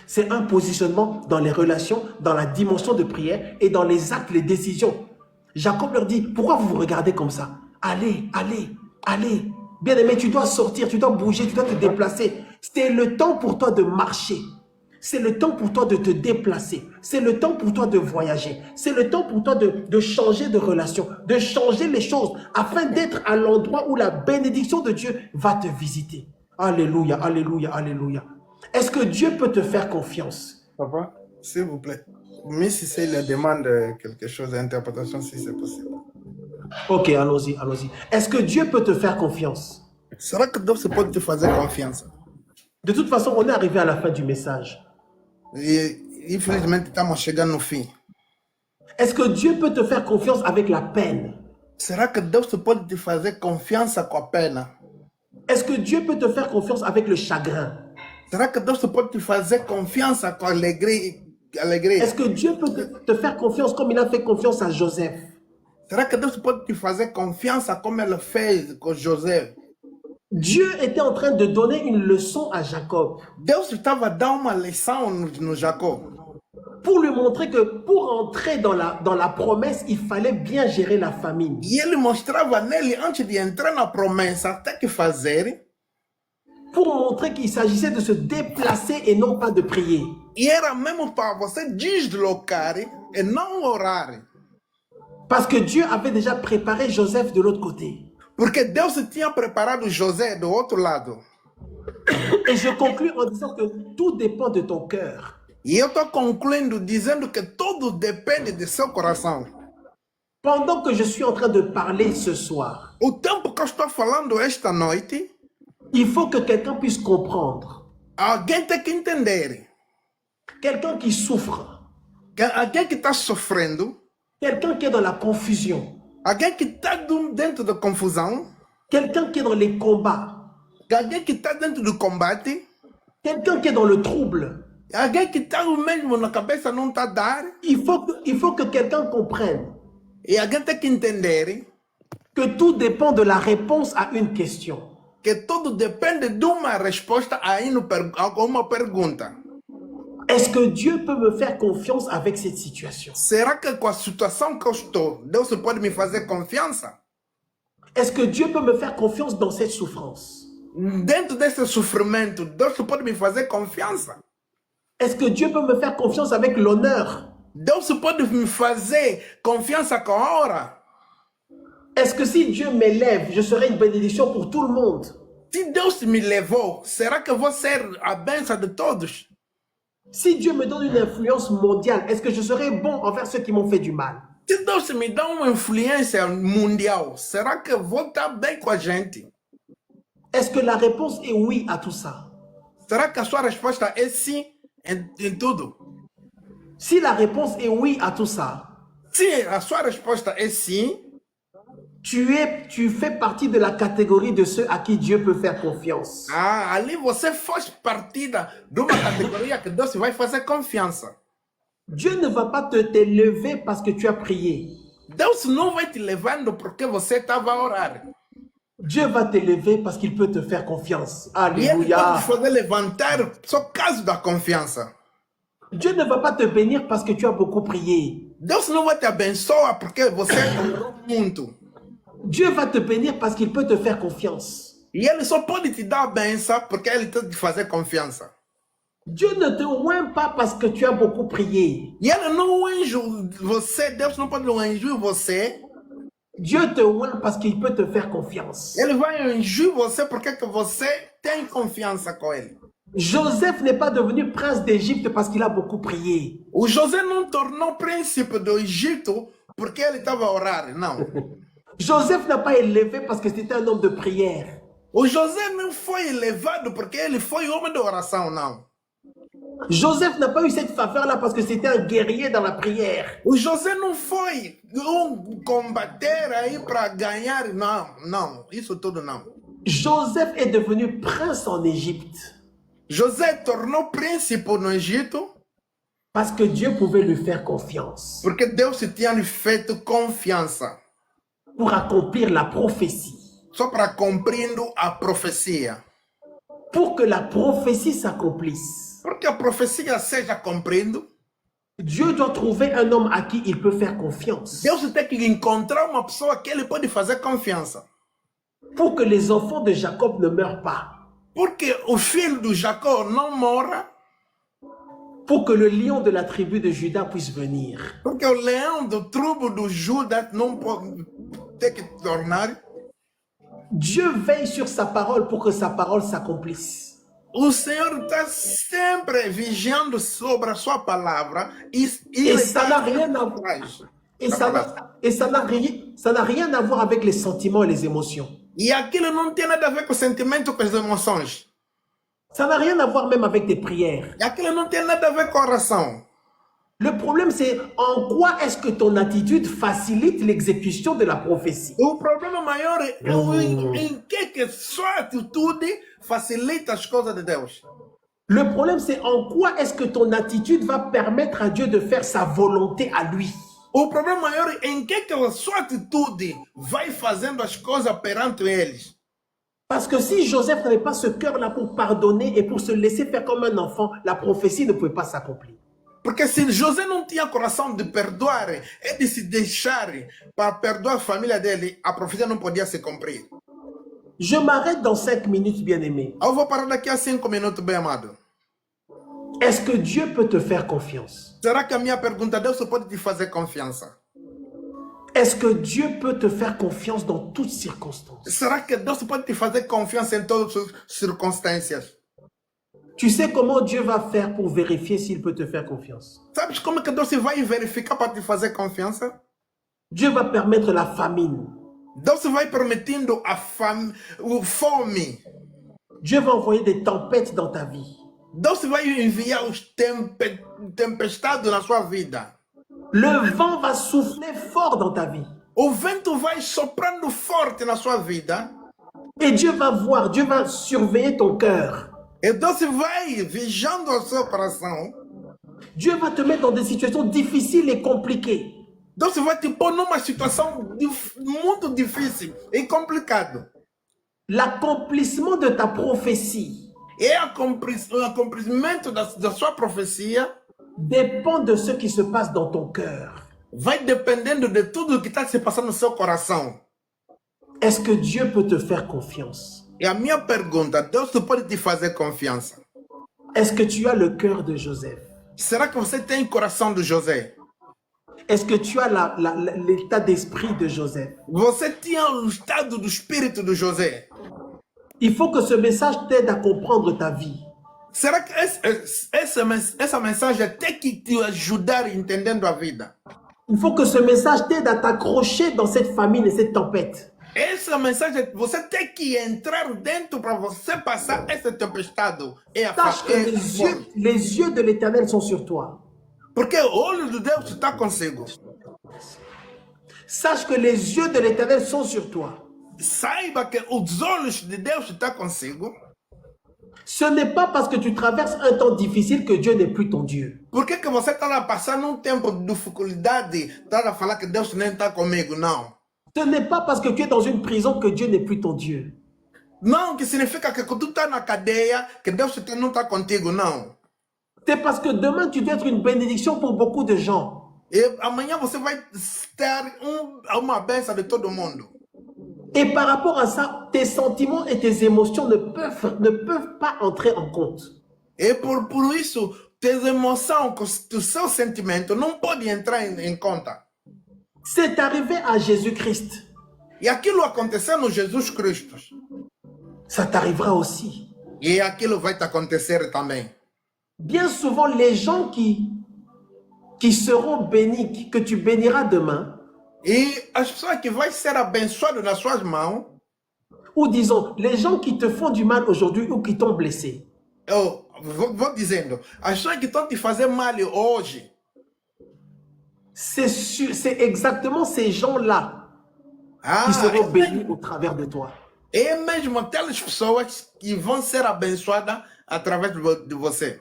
C'est un positionnement dans les relations, dans la dimension de prière et dans les actes, les décisions. Jacob leur dit, pourquoi vous vous regardez comme ça? Allez, allez, allez. Bien-aimé, tu dois sortir, tu dois bouger, tu dois te déplacer. C'est le temps pour toi de marcher. C'est le temps pour toi de te déplacer. C'est le temps pour toi de voyager. C'est le temps pour toi de changer de relation, de changer les choses afin d'être à l'endroit où la bénédiction de Dieu va te visiter. Alléluia, alléluia, alléluia. Est-ce que Dieu peut te faire confiance? Papa, s'il vous plaît. Mais si c'est la demande quelque chose d'interprétation, si c'est possible. Ok, allons-y, allons-y. Est-ce que Dieu peut te faire confiance? Será que Deus pode te fazer confiança? De toute façon, on est arrivé à la fin du message. E infelizmente estamos chegando no fim. Est-ce que Dieu peut te faire confiance avec la peine? Será que Deus pode te fazer confiança com a pena? Est-ce que Dieu peut te faire confiance avec le chagrin? Será que Deus pode te fazer confiança com a alegria? Est-ce que Dieu peut te faire confiance comme il a fait confiance à Joseph? Será que Deus pode te fazer confiança como ele fez com José? Dieu était en train de donner une leçon à Jacob. Deus estava dando uma lição no Jacob. Pour lui montrer que pour entrer dans la promesse, il fallait bien gérer la famine. E ele mostrava nele, antes de entrar na promessa, tem que fazer. Pour montrer qu'il s'agissait de se déplacer et non pas de prier. E era mesmo para você deslocar e não orar. Parce que Dieu avait déjà préparé Joseph de l'autre côté. Porque Deus tinha preparado José do outro lado. Et je conclus en disant que tout dépend de ton cœur. E eu estou concluindo dizendo que tudo depende do seu coração. Pendant que je suis en train de parler ce soir, O tempo que eu estou falando esta noite, il faut que quelqu'un puisse comprendre. alguém tem que entender. Quelqu'un qui souffre, Alguém que está sofrendo, quelqu'un qui est dans la confusion, alguém que está dentro da confusão, quelqu'un qui est dans les combats, alguém que está dentro do combate, quelqu'un qui est dans le trouble. alguém que está mesmo na cabeça não está a dar, Il faut que quelqu'un comprenne e alguém tem que entender que tout dépend de la réponse à une question. que tudo depende de uma resposta a uma pergunta. Est-ce que Dieu peut me faire confiance avec cette situation? Será que com a situação que eu estou, Deus pode me fazer confiança? Est-ce que Dieu peut me faire confiance dans cette souffrance? Dentro desse sofrimento, Deus pode me fazer confiança? Est-ce que Dieu peut me faire confiance avec l'honneur? Deus pode me fazer confiança com a hora? Est-ce que si Dieu m'élève, je serai une bénédiction pour tout le monde? Se Deus me levou, será que eu vou ser a bênção de todos? Si Dieu me donne une influence mondiale, est-ce que je serai bon envers ceux qui m'ont fait du mal? Se Deus me dá uma influência mundial, será que eu vou estar bem com a gente? Est-ce que la réponse est oui à tout ça? Será que a sua resposta é sim em tudo? Si la réponse est oui à tout ça, Se a sua resposta é sim, tu fais partie de la catégorie de ceux à qui Dieu peut faire confiance. ali você faz partida de uma categoria que Deus vai fazer confiança. Dieu ne va pas t'élever parce que tu as prié. Deus não vai te levando porque você estava a orar. Dieu va t'élever parce qu'il peut te faire confiance. E Ele Alléluia. pode te fazer levantar só caso da confiança. Dieu ne va pas te bénir parce que tu as beaucoup prié. Deus não vai te abençoar porque você orou muito. Dieu va te bénir parce qu'il peut te faire confiance. E Ele só pode te dar a benção porque Ele tem de fazer confiança. Dieu ne te oint pas parce que tu as beaucoup prié. E Ele não unge você, Deus não pode ungir você. Dieu te oint parce qu'il peut te faire confiance. Ele vai ungir você porque que você tem confiança com Ele. Joseph n'est pas devenu prince d'Égypte parce qu'il a beaucoup prié. O José não tornou príncipe do Egito porque ele estava a orar, não. Joseph n'a pas élevé parce que c'était un homme de prière. O José não foi elevado porque ele foi homem de oração, não. Joseph n'a pas eu cette faveur-là parce que c'était un guerrier dans la prière. O José não foi combater aí para ganhar, não, isso tudo não. Joseph est devenu prince en Égypte José tornou príncipe no Egito parce que Dieu pouvait lui faire confiance porque Deus tinha lhe feito confiança pour accomplir la prophétie. só para cumprindo a profecia. Pour que la prophétie s'accomplisse, Porque a profecia seja cumprida, Dieu doit trouver un homme à qui il peut faire confiance. Deus tem que encontrar uma pessoa que ele pode fazer confiança. Pour que les enfants de Jacob ne meurent pas. Porque o filho de Jacó não mora, Pour que le lion de la tribu de Juda puisse venir. porque o leão do tribo de Judas não pode ter que tornar. Dieu veille sur sa parole pour que sa parole s'accomplisse. O Senhor está sempre vigiando sobre a sua palavra e ça n'a rien à voir. Et ça n'a rien à voir avec les sentiments et les émotions. E aquilo não tem nada a ver com o sentimento, com as emoções. Ça n'a rien à voir même avec tes prières. E aquilo não tem nada a ver com a oração. Le problème, c'est en quoi est-ce que ton attitude facilite l'exécution de la prophétie. O problema maior é em que sua atitude facilita as coisas de Deus. Le problème, c'est en quoi est-ce que ton attitude va permettre à Dieu de faire sa volonté à lui. O problema maior é em que a sua atitude vai fazendo as coisas perante eles. Parce que si Joseph n'avait pas ce cœur-là pour pardonner et pour se laisser faire comme un enfant, la prophétie ne pouvait pas s'accomplir. Porque se José não tinha coração de perdoar e de se deixar para perdoar a família dele, a profecia não podia se cumprir. Je m'arrête dans 5 minutes, bien-aimé. Eu vou parar daqui a 5 minutos, bem amado. Est-ce que Dieu peut te faire confiance? Será que a minha pergunta, Deus pode te fazer confiança? Est-ce que Dieu peut te faire confiance dans toutes circonstances? Será que Deus pode te fazer confiança em todas as circunstâncias? Tu sais comment Dieu va faire pour vérifier s'il peut te faire confiance? Sabes como é que Deus vai verificar para te fazer confiança? Dieu va permettre la famine. Deus vai permitindo o fome. Dieu va envoyer des tempêtes dans ta vie. Deus vai enviar os tempestades na sua vida. Le vent va souffler fort dans ta vie. O vento vai soprando forte na sua vida. Et Dieu va voir, Dieu va surveiller ton cœur. E Deus vai vigiando o seu coração. Dieu va te mettre dans des situations difficiles et compliquées. Deus vai te pôr numa situação muito difícil e complicada. L'accomplissement de ta prophétie E o cumprimento da sua profecia dépend de ce qui se passe dans ton cœur. vai dependendo de tudo que está se passando no seu coração. Est-ce que Dieu peut te faire confiance? E a minha pergunta, Deus pode te fazer confiança? Est-ce que tu as le cœur de Joseph? Será que você tem o coração de José? Est-ce que tu as l'état d'esprit de Joseph? Você tinha o estado do espírito de José? Il faut que ce message t'aide à comprendre ta vie. Será que essa mensagem tem que te ajudar entendendo a vida? Il faut que ce message t'aide à t'accrocher dans cette famine et cette tempête. Essa mensagem, você tem que entrar dentro para você passar essa tempestade. Sache que les yeux de l'Éternel sont sur toi. Porque o olho de Deus está consigo. Sache que les yeux de l'Éternel sont sur toi. Saiba que os olhos de Deus estão consigo. Ce n'est pas parce que tu traverses un temps difficile que Dieu n'est plus ton Dieu. Por que você está passando um tempo de dificuldade, está a falar que Deus nem está comigo? Não. Ce n'est pas parce que tu es dans une prison que Dieu n'est plus ton Dieu. Não, que significa que tu está na cadeia, que Deus não está contigo, não. C'est parce que demain tu dois être une bénédiction pour beaucoup de gens. E amanhã você vai ter uma bênção de todo mundo. Et par rapport à ça, tes sentiments et tes émotions ne peuvent pas entrer en compte. E por isso, tes emoções, os seus sentimentos não podem entrar em conta. C'est arrivé à Jésus-Christ. E aquilo aconteceu no Jesus Cristo. Ça t'arrivera aussi. E aquilo vai te acontecer também. Bien souvent, les gens qui seront bénis, que tu béniras demain, E as pessoas que vão ser abençoadas nas suas mãos, ou disons, les gens qui te font du mal aujourd'hui ou qui t'ont blessé, eu vou dizendo, as pessoas que estão te fazendo mal hoje, c'est exactement ces gens-là qui seront bénis au travers de toi. é mesmo aquelas pessoas que vão ser abençoadas através de você.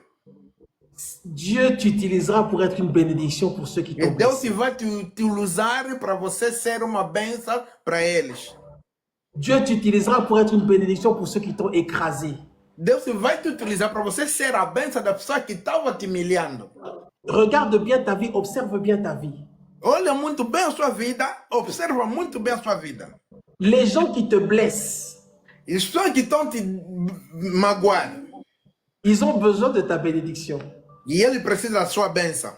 Dieu t'utilisera pour être une bénédiction pour ceux qui E t'ont Deus blessé. vai te usar para você ser uma bênção para eles. Dieu t'utilisera pour être une bénédiction pour ceux qui t'ont écrasé. Deus vai te utilizar para você ser a bênção da pessoa que estava te humilhando. Regarde bien ta vie, observe bien ta vie. Olha muito bem a sua vida, observa muito bem a sua vida. Les gens qui te blessent, E as pessoas que estão te magoar, ils ont besoin de ta bénédiction. e ele precisa da sua bênção.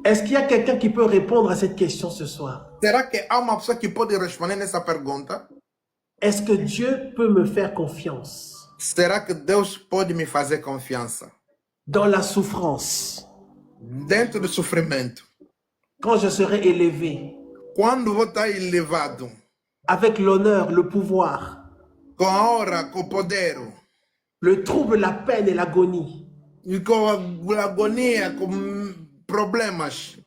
Est-ce qu'il y a quelqu'un qui peut répondre à cette question ce soir? Será que há uma pessoa que pode responder nessa pergunta? Est-ce que Dieu peut me faire confiance Será que Deus pode me fazer confiança? dans la souffrance, Dentro do sofrimento. quand je serai élevé, Quando vou estar elevado, avec l'honneur, le pouvoir, com a honra, com o poder, le trouble, la peine et l'agonie? e com a agonia, com problemas.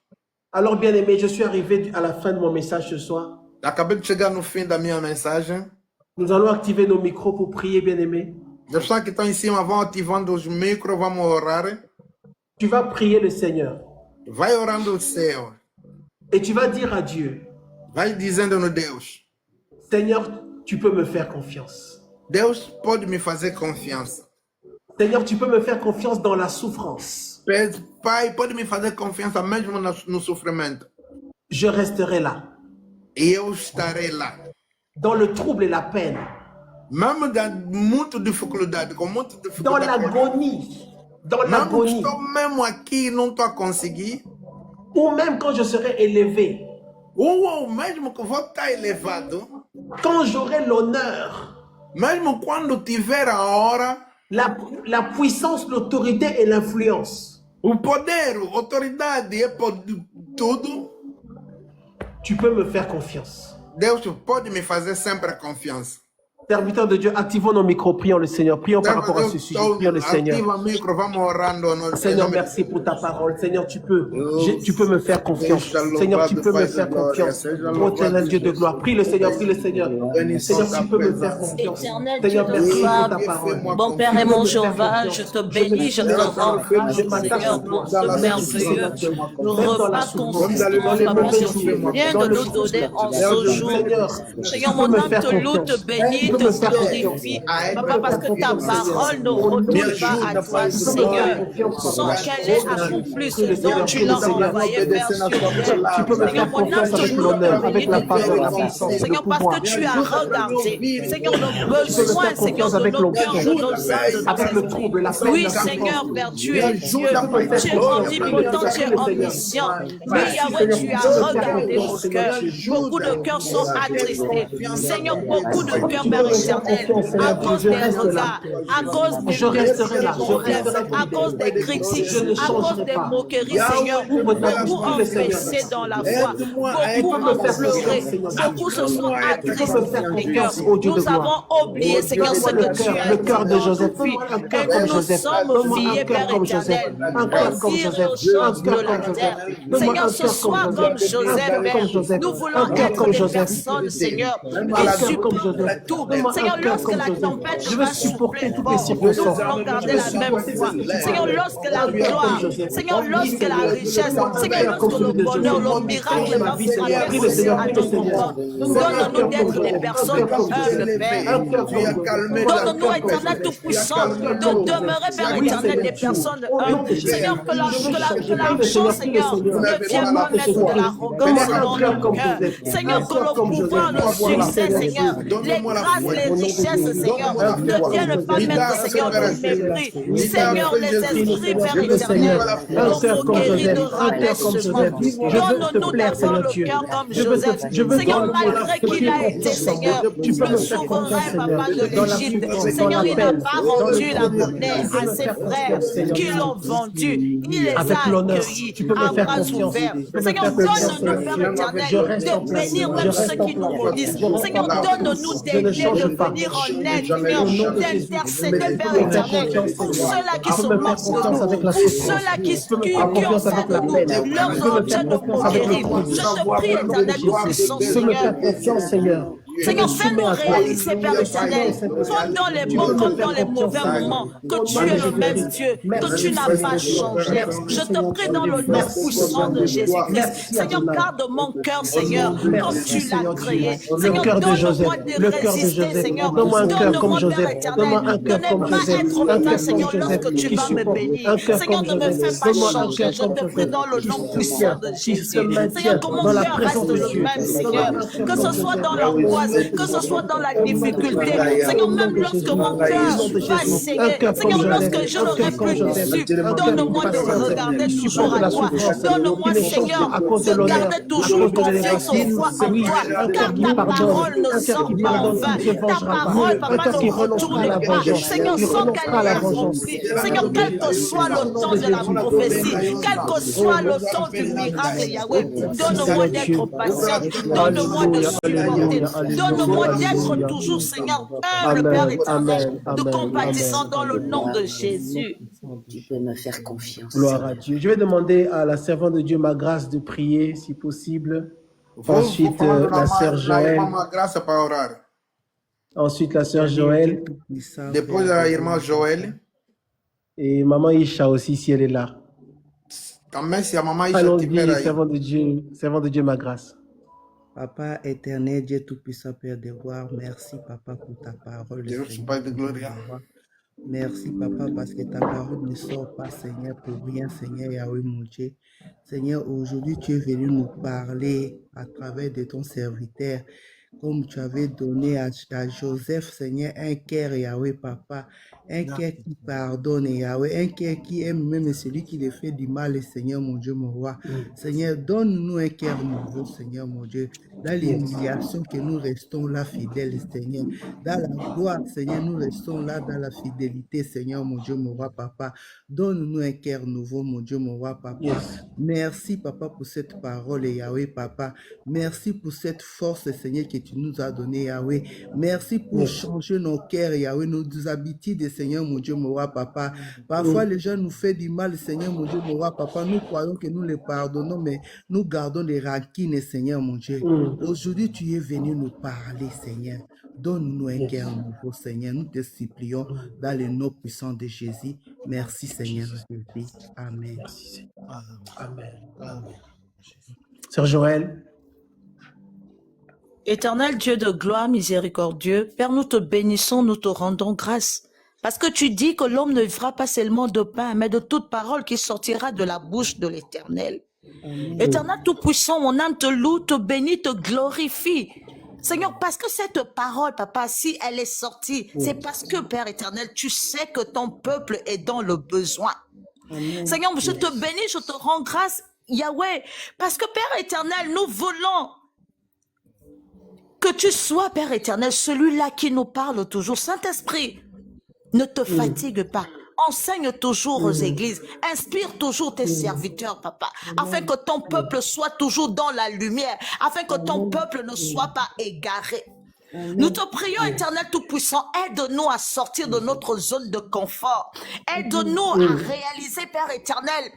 Alors bien aimé, je suis arrivé à la fin de mon message ce soir. Acabei de chegar no fim da minha mensagem. Nous allons activer nos micros pour prier, bien aimé. As pessoas que estão em cima vão ativando os micros, vamos orar. Tu vas prier le Seigneur Vai orando o céu. et tu vas dire à Dieu, Vai dizendo no Deus. Seigneur, tu peux me faire confiance. Deus pode me fazer confiança. Seigneur, tu peux me faire confiance dans la souffrance. Pai, pode me fazer confiança mesmo no sofrimento. Je resterai là. E eu estarei lá. Dans le trouble et la peine, Mesmo com muita dificuldade, com muita dans dificuldade. l'agonie, dans Mesmo l'agonie, estou mesmo aqui, não estou a conseguir. ou même quand je serai élevé, Ou mesmo que vou estar elevado, quand j'aurai l'honneur, mesmo quando tiver a hora, la puissance, l'autorité et l'influence. O poder, autoridade e tudo, Tu peux me faire confiance. Deus pode me fazer sempre confiança. Serviteur de Dieu, activons nos micros, prions le Seigneur, prions par rapport à ce sujet, prions le Seigneur. Ativa o micro, vamos orando. Seigneur, merci pour ta parole. Seigneur, tu peux me faire confiance. Seigneur, tu peux me faire confiance. Ô éternel Dieu de gloire, prie le Seigneur, prie le Seigneur. Seigneur, tu peux me faire confiance. Éternel Dieu Seigneur, de merci pour gloire, ta parole. bon Père et mon Jéhovah, je te bénis, je te rends grâce, Seigneur, pour ce merveilleux repas consistant, Papa, que tu viens de nous donner en ce jour. Seigneur, mon âme te loue, te bénit, te glorifie, Papa, parce que ta parole ne retourne pas à toi, Seigneur, sans qu'elle ait accompli ce dont tu l'as envoyé vers sur terre. Seigneur, mon âme te loue, te bénit, te glorifie, Seigneur, parce que tu as regardé, Seigneur, nos besoins, Seigneur, de nos cœurs, de nos âmes, de nos esprits. Oui, Seigneur, Père, tu es Dieu, tu es omnipotent, tu es omniscient. Oui, Yahweh, tu as regardé mon cœur. Beaucoup de cœurs sont attristés. Seigneur, beaucoup de cœurs, Père éternel, à cause des regards, à cause des problèmes, à cause des critiques, à cause des moqueries, Seigneur. Beaucoup ont baissé dans la foi, beaucoup ont pleuré, beaucoup se sont attristés dans les cœurs. Nous avons oublié, Seigneur, ce que tu as le cœur de Joseph, et nous nous sommes fiés, Père éternel, au dire aux choses de la terre. Seigneur, ce soir, comme Joseph, Père, nous voulons être des personnes, Seigneur, qui supportent tout. Seigneur, lorsque la tempête va supporter toutes les circonstances, nous voulons garder la même foi. Seigneur, lorsque la gloire, Seigneur, lorsque la richesse, Seigneur, lorsque le bonheur, le miracle va frapper à ton compte, donne-nous d'être des personnes humbles, Père. Donne-nous, éternel tout-puissant, de demeurer, Père éternel, des personnes humbles. Seigneur, que l'argent, Seigneur, ne vienne pas mettre de l'arrogance dans nos cœurs. Seigneur, que le pouvoir, le succès, Seigneur, les grâces, les richesses, Seigneur, ne viennent pas mettre, Seigneur, de mépris. Seigneur, les esprits, Père éternel, nos guéris de rabaissement. Donne-nous d'avoir le cœur comme Joseph. Seigneur, malgré qu'il a été, Seigneur, le souverain papa de l'Égypte, Seigneur, il n'a pas rendu la monnaie à ses frères qui l'ont vendu. Il les a accueillis à bras ouverts. Seigneur, donne-nous, Père éternel, de bénir même ceux qui nous maudissent. Seigneur, donne-nous d'aider, de venir en aide, Seigneur, d'intercéder, Père éternel, pour ceux-là qui se moquent de nous, pour ceux-là qui ont fait de nous leur objet de moquerie. Je te prie, éternel, tout-puissant, Seigneur. Seigneur, fais-nous réaliser, Père éternel, comme dans les bons comme dans les mauvais moments, que tu es le même Dieu, que tu n'as pas changé. Je te prie dans le nom puissant de Jésus-Christ. Seigneur, garde mon cœur, Seigneur, comme tu l'as créé. Seigneur, donne-moi de résister, Seigneur. Donne-moi, Père éternel, de ne pas être humain, Seigneur, lorsque tu vas me bénir. Seigneur, ne me fais pas changer. Je te prie dans le nom puissant de Jésus. Seigneur, que mon cœur reste le même, Seigneur. Que ce soit dans l'angoisse, que ce soit dans la difficulté, Seigneur, même lorsque mon cœur va saigner, Seigneur, lorsque je n'aurai plus d'issue, donne-moi de regarder toujours à toi, donne-moi, Seigneur, de garder toujours confiance en toi, car ta parole ne sort pas en vain, ta parole, Papa, ne retourne pas, Seigneur, sans qu'elle ait accompli, Seigneur, quel que soit le temps de la prophétie, quel que soit le temps du miracle, Yahweh, donne-moi d'être patient, donne-moi de supporter, donne-moi d'être toujours, Seigneur, humble, Père éternel, de compatissant dans le nom de Jésus. Tu peux me faire confiance. Gloire à Dieu. Je vais demander à la servante de Dieu ma grâce de prier, si possible. Ensuite, la sœur Joël. Ensuite, la sœur Joël. Depois a irmã Joël. Et maman Isha aussi, si elle est là. Também se a mamãe Isha Allons-y, estiver aí. servant de Dieu ma grâce. Papa éternel, Dieu tout-puissant, Père de gloire, merci Papa pour ta parole. Deus, Pai de glória. Merci Papa parce que ta parole ne sort pas, Seigneur, pour rien, Seigneur Yahweh mon Dieu. Seigneur, aujourd'hui tu es venu nous parler à travers de ton serviteur, comme tu avais donné à Joseph, Seigneur, un cœur, Yahweh Papa, un cœur qui pardonne, Yahweh, un cœur qui aime même celui qui le fait du mal, Seigneur mon Dieu, mon roi. Seigneur, donne-nous un cœur nouveau, Seigneur mon Dieu. Dans l'humiliation, que nous restons là fidèles, Seigneur. Dans la gloire, Seigneur, nous restons là dans la fidélité, Seigneur mon Dieu, mon roi, papa. Donne-nous un cœur nouveau, mon Dieu, mon roi, papa. Merci, papa, pour cette parole, Yahweh, papa. Merci pour cette force, Seigneur, que tu nous as donnée, Yahweh. Merci pour changer nos cœurs, Yahweh, nos habitudes, Seigneur, mon Dieu, mon roi, papa. Parfois, les gens nous font du mal, Seigneur, mon Dieu, mon roi, papa. Nous croyons que nous les pardonnons, mais nous gardons des rancines, Seigneur, mon Dieu. Aujourd'hui, tu es venu nous parler, Seigneur. Donne-nous un cœur nouveau, Seigneur. Nous te supplions dans le nom puissant de Jésus. Merci, Seigneur Jésus. Amen. Amen. Amen. Sœur Joël. Éternel Dieu de gloire miséricordieux, Père, nous te bénissons, nous te rendons grâce. Parce que tu dis que l'homme ne vivra pas seulement de pain, mais de toute parole qui sortira de la bouche de l'Éternel. Éternel Tout-Puissant, mon âme te loue, te bénit, te glorifie. Seigneur, parce que cette parole, papa, si elle est sortie, c'est parce que, Père éternel, tu sais que ton peuple est dans le besoin. Seigneur, je te bénis, je te rends grâce, Yahweh, parce que, Père éternel, nous voulons que tu sois, Père éternel, celui-là qui nous parle toujours. Saint-Esprit, ne te fatigue pas. Enseigne toujours aux églises, inspire toujours tes serviteurs, papa, afin que ton peuple soit toujours dans la lumière, afin que ton peuple ne soit pas égaré. Nous te prions, Éternel Tout-Puissant, aide-nous à sortir de notre zone de confort. Aide-nous à réaliser, Père éternel,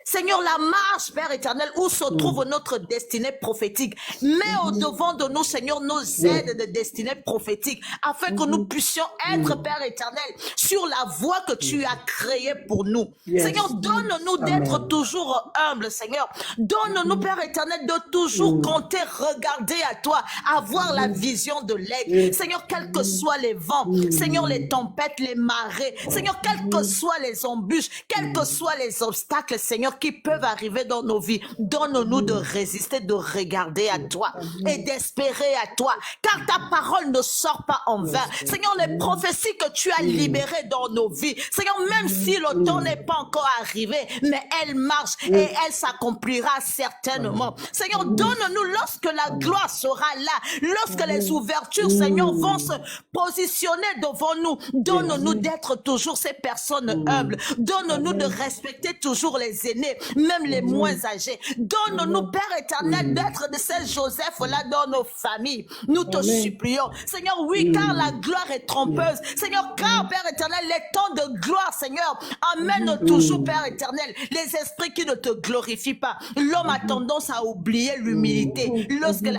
Seigneur, la marche, Père éternel, où se trouve notre destinée prophétique. Mets au-devant de nous, Seigneur, nos aides de destinée prophétique, afin que nous puissions être, Père éternel, sur la voie que tu as créée pour nous. Seigneur, donne-nous d'être toujours humbles, Seigneur. Donne-nous, Père éternel, de toujours compter, regarder à toi, avoir la vision de l'aigle. Seigneur, quels que soient les vents, Seigneur, les tempêtes, les marées, Seigneur, quelles que soient les embûches, quels que soient les obstacles, Seigneur, qui peuvent arriver dans nos vies, donne-nous de résister, de regarder à toi et d'espérer à toi, car ta parole ne sort pas en vain. Seigneur, les prophéties que tu as libérées dans nos vies, Seigneur, même si le temps n'est pas encore arrivé, mais elle marche et elle s'accomplira certainement. Seigneur, donne-nous lorsque la gloire sera là, lorsque les ouvertures, Seigneur, vont se positionner devant nous, donne-nous d'être toujours ces personnes humbles, donne-nous de respecter toujours les aînés, même les moins âgés. Donne-nous, Père éternel, d'être de ces Joseph-là dans nos familles. Nous te supplions. Seigneur, oui, car la gloire est trompeuse. Seigneur, car, Père éternel, les temps de gloire, Seigneur, amènent toujours, Père éternel, les esprits qui ne te glorifient pas. L'homme a tendance à oublier l'humilité lorsque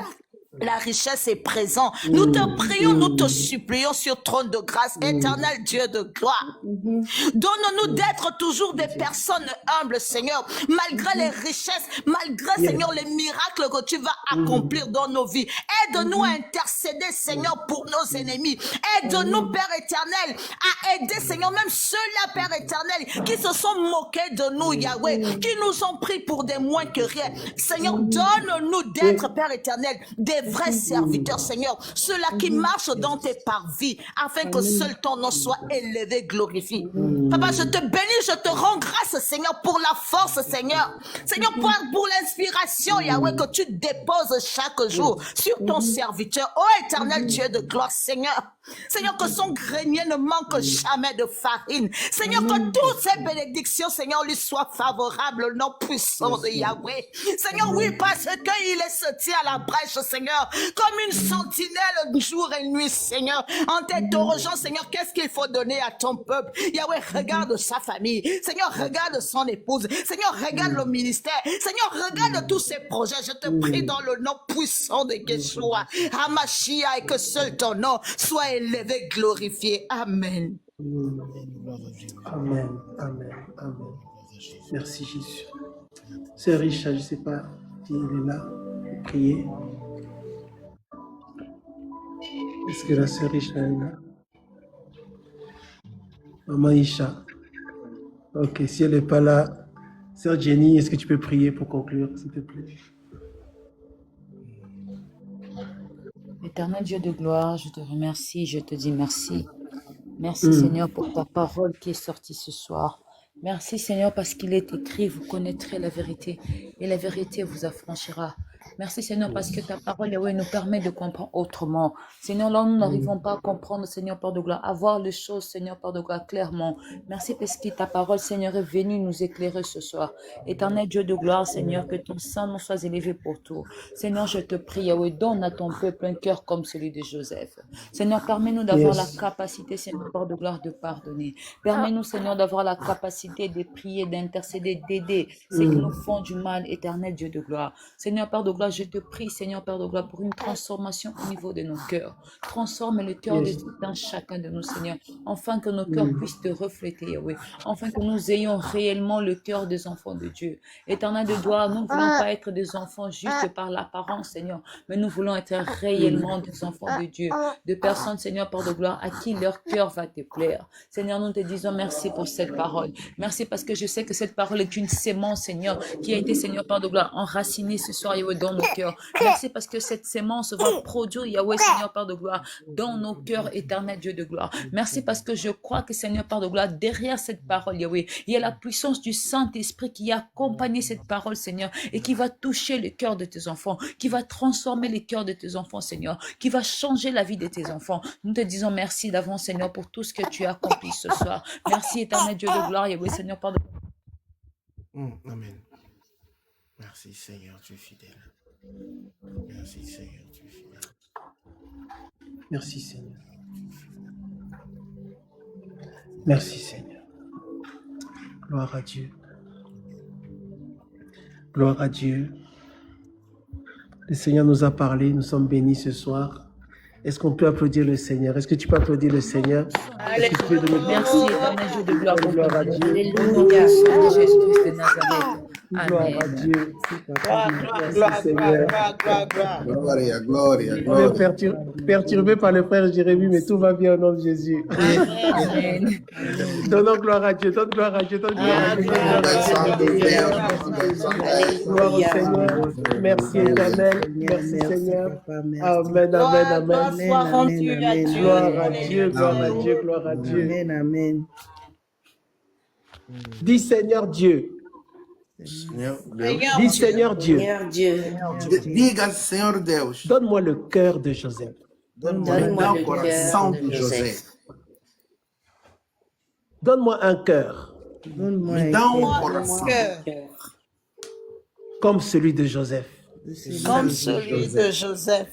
la richesse est présente. Nous te prions, nous te supplions sur trône de grâce, éternel Dieu de gloire. Donne-nous d'être toujours des personnes humbles, Seigneur, malgré les richesses, malgré, Seigneur, les miracles que tu vas accomplir dans nos vies. Aide-nous à intercéder, Seigneur, pour nos ennemis. Aide-nous, Père éternel, à aider, Seigneur, même ceux-là, Père éternel, qui se sont moqués de nous, Yahweh, qui nous ont pris pour des moins que rien. Seigneur, donne-nous d'être, Père éternel, des vrais serviteurs, Seigneur, ceux-là qui marchent dans tes parvis, afin que seul ton nom soit élevé, glorifié. Papa, je te bénis, je te rends grâce, Seigneur, pour la force, Seigneur. Seigneur, pour l'inspiration, Yahweh, que tu déposes chaque jour sur ton serviteur. Oh, éternel Dieu de gloire, Seigneur. Seigneur, que son grenier ne manque jamais de farine. Seigneur, que toutes ces bénédictions, Seigneur, lui soient favorables au nom puissant de Yahweh. Seigneur, oui, parce qu'il est sorti à la brèche, Seigneur, comme une sentinelle jour et nuit, Seigneur, en t'interrogeant, Seigneur, qu'est-ce qu'il faut donner à ton peuple? Yahweh, regarde sa famille. Seigneur, regarde son épouse. Seigneur, regarde le ministère. Seigneur, regarde tous ses projets. Je te prie dans le nom puissant de Yeshua, Hamashia, et que seul ton nom soit élevé, glorifié. Amen. Amen. Amen. Amen. Merci Jésus. Sœur Richard, je ne sais pas s'il est là pour prier. Est-ce que la sœur Richard est là? Maman Isha. Ok, si elle n'est pas là, sœur Jenny, est-ce que tu peux prier pour conclure, s'il te plaît? Éternel Dieu de gloire, je te remercie, je te dis merci. Merci Seigneur pour ta parole qui est sortie ce soir. Merci Seigneur parce qu'il est écrit, vous connaîtrez la vérité et la vérité vous affranchira. Merci Seigneur parce que ta parole Yahweh nous permet de comprendre autrement. Seigneur, là nous n'arrivons pas à comprendre Seigneur Père de gloire, à voir les choses Seigneur Père de gloire clairement. Merci parce que ta parole Seigneur est venue nous éclairer ce soir. Éternel Dieu de gloire Seigneur, que ton sang nous soit élevé pour tout. Seigneur, je te prie Yahweh, donne à ton peuple un cœur comme celui de Joseph. Seigneur, permets-nous d'avoir la capacité Seigneur Père de gloire de pardonner. Permets-nous Seigneur d'avoir la capacité de prier, d'intercéder, d'aider ceux qui nous font du mal, éternel Dieu de gloire. Seigneur Père de gloire, je te prie, Seigneur Père de gloire, pour une transformation au niveau de nos cœurs. Transforme le cœur dans chacun de nous, Seigneur, afin que nos cœurs puissent te refléter, Yahweh, afin que nous ayons réellement le cœur des enfants de Dieu. Éternel de gloire, nous ne voulons pas être des enfants juste par l'apparence, Seigneur, mais nous voulons être réellement des enfants de Dieu, de personnes, Seigneur Père de gloire, à qui leur cœur va te plaire. Seigneur, nous te disons merci pour cette parole. Merci parce que je sais que cette parole est une sémence, Seigneur, qui a été, Seigneur Père de gloire, enracinée ce soir, Yahweh, dans nos cœurs. Merci parce que cette sémence va produire, Yahweh, Seigneur Père de gloire, dans nos cœurs, éternel Dieu de gloire. Merci parce que je crois que, Seigneur Père de gloire, derrière cette parole, Yahweh, il y a la puissance du Saint-Esprit qui a accompagné cette parole, Seigneur, et qui va toucher le cœur de tes enfants, qui va transformer les cœurs de tes enfants, Seigneur, qui va changer la vie de tes enfants. Nous te disons merci d'avance, Seigneur, pour tout ce que tu as accompli ce soir. Merci, éternel Dieu de gloire, Yahweh, Seigneur, pardon. Amen. Merci Seigneur, tu es fidèle. Merci Seigneur, tu es fidèle. Merci Seigneur. Merci Seigneur. Gloire à Dieu. Gloire à Dieu. Le Seigneur nous a parlé, nous sommes bénis ce soir. Est-ce qu'on peut applaudir le Seigneur? Est-ce que tu peux applaudir le Seigneur? Merci, éternel Dieu de gloire. Gloire à Dieu. Alléluia, Jésus-Christ de Nazareth. Gloire à Dieu. Gloria. On est perturbé par le frère Jérémie, mais tout va bien au nom de Jésus. Amen. Donnons gloire à Dieu, donne gloire à Dieu, donne gloire à Dieu. Gloire au Seigneur. Merci éternel. Merci Seigneur. Amen, amen, amen. Gloire à Dieu. Gloire à Dieu, gloire à Dieu, gloire à Dieu. Amen, amen. Dis Seigneur Dieu. Dis Seigneur Dieu. Seigneur Dieu, Diga Senhor Deus, Donne-moi le cœur de Joseph. donne-moi le le coração cœur de de José. Joseph. Donne-moi un cœur Donne-moi Me un dá cœur coração comme celui de Joseph, Comme celui de Joseph,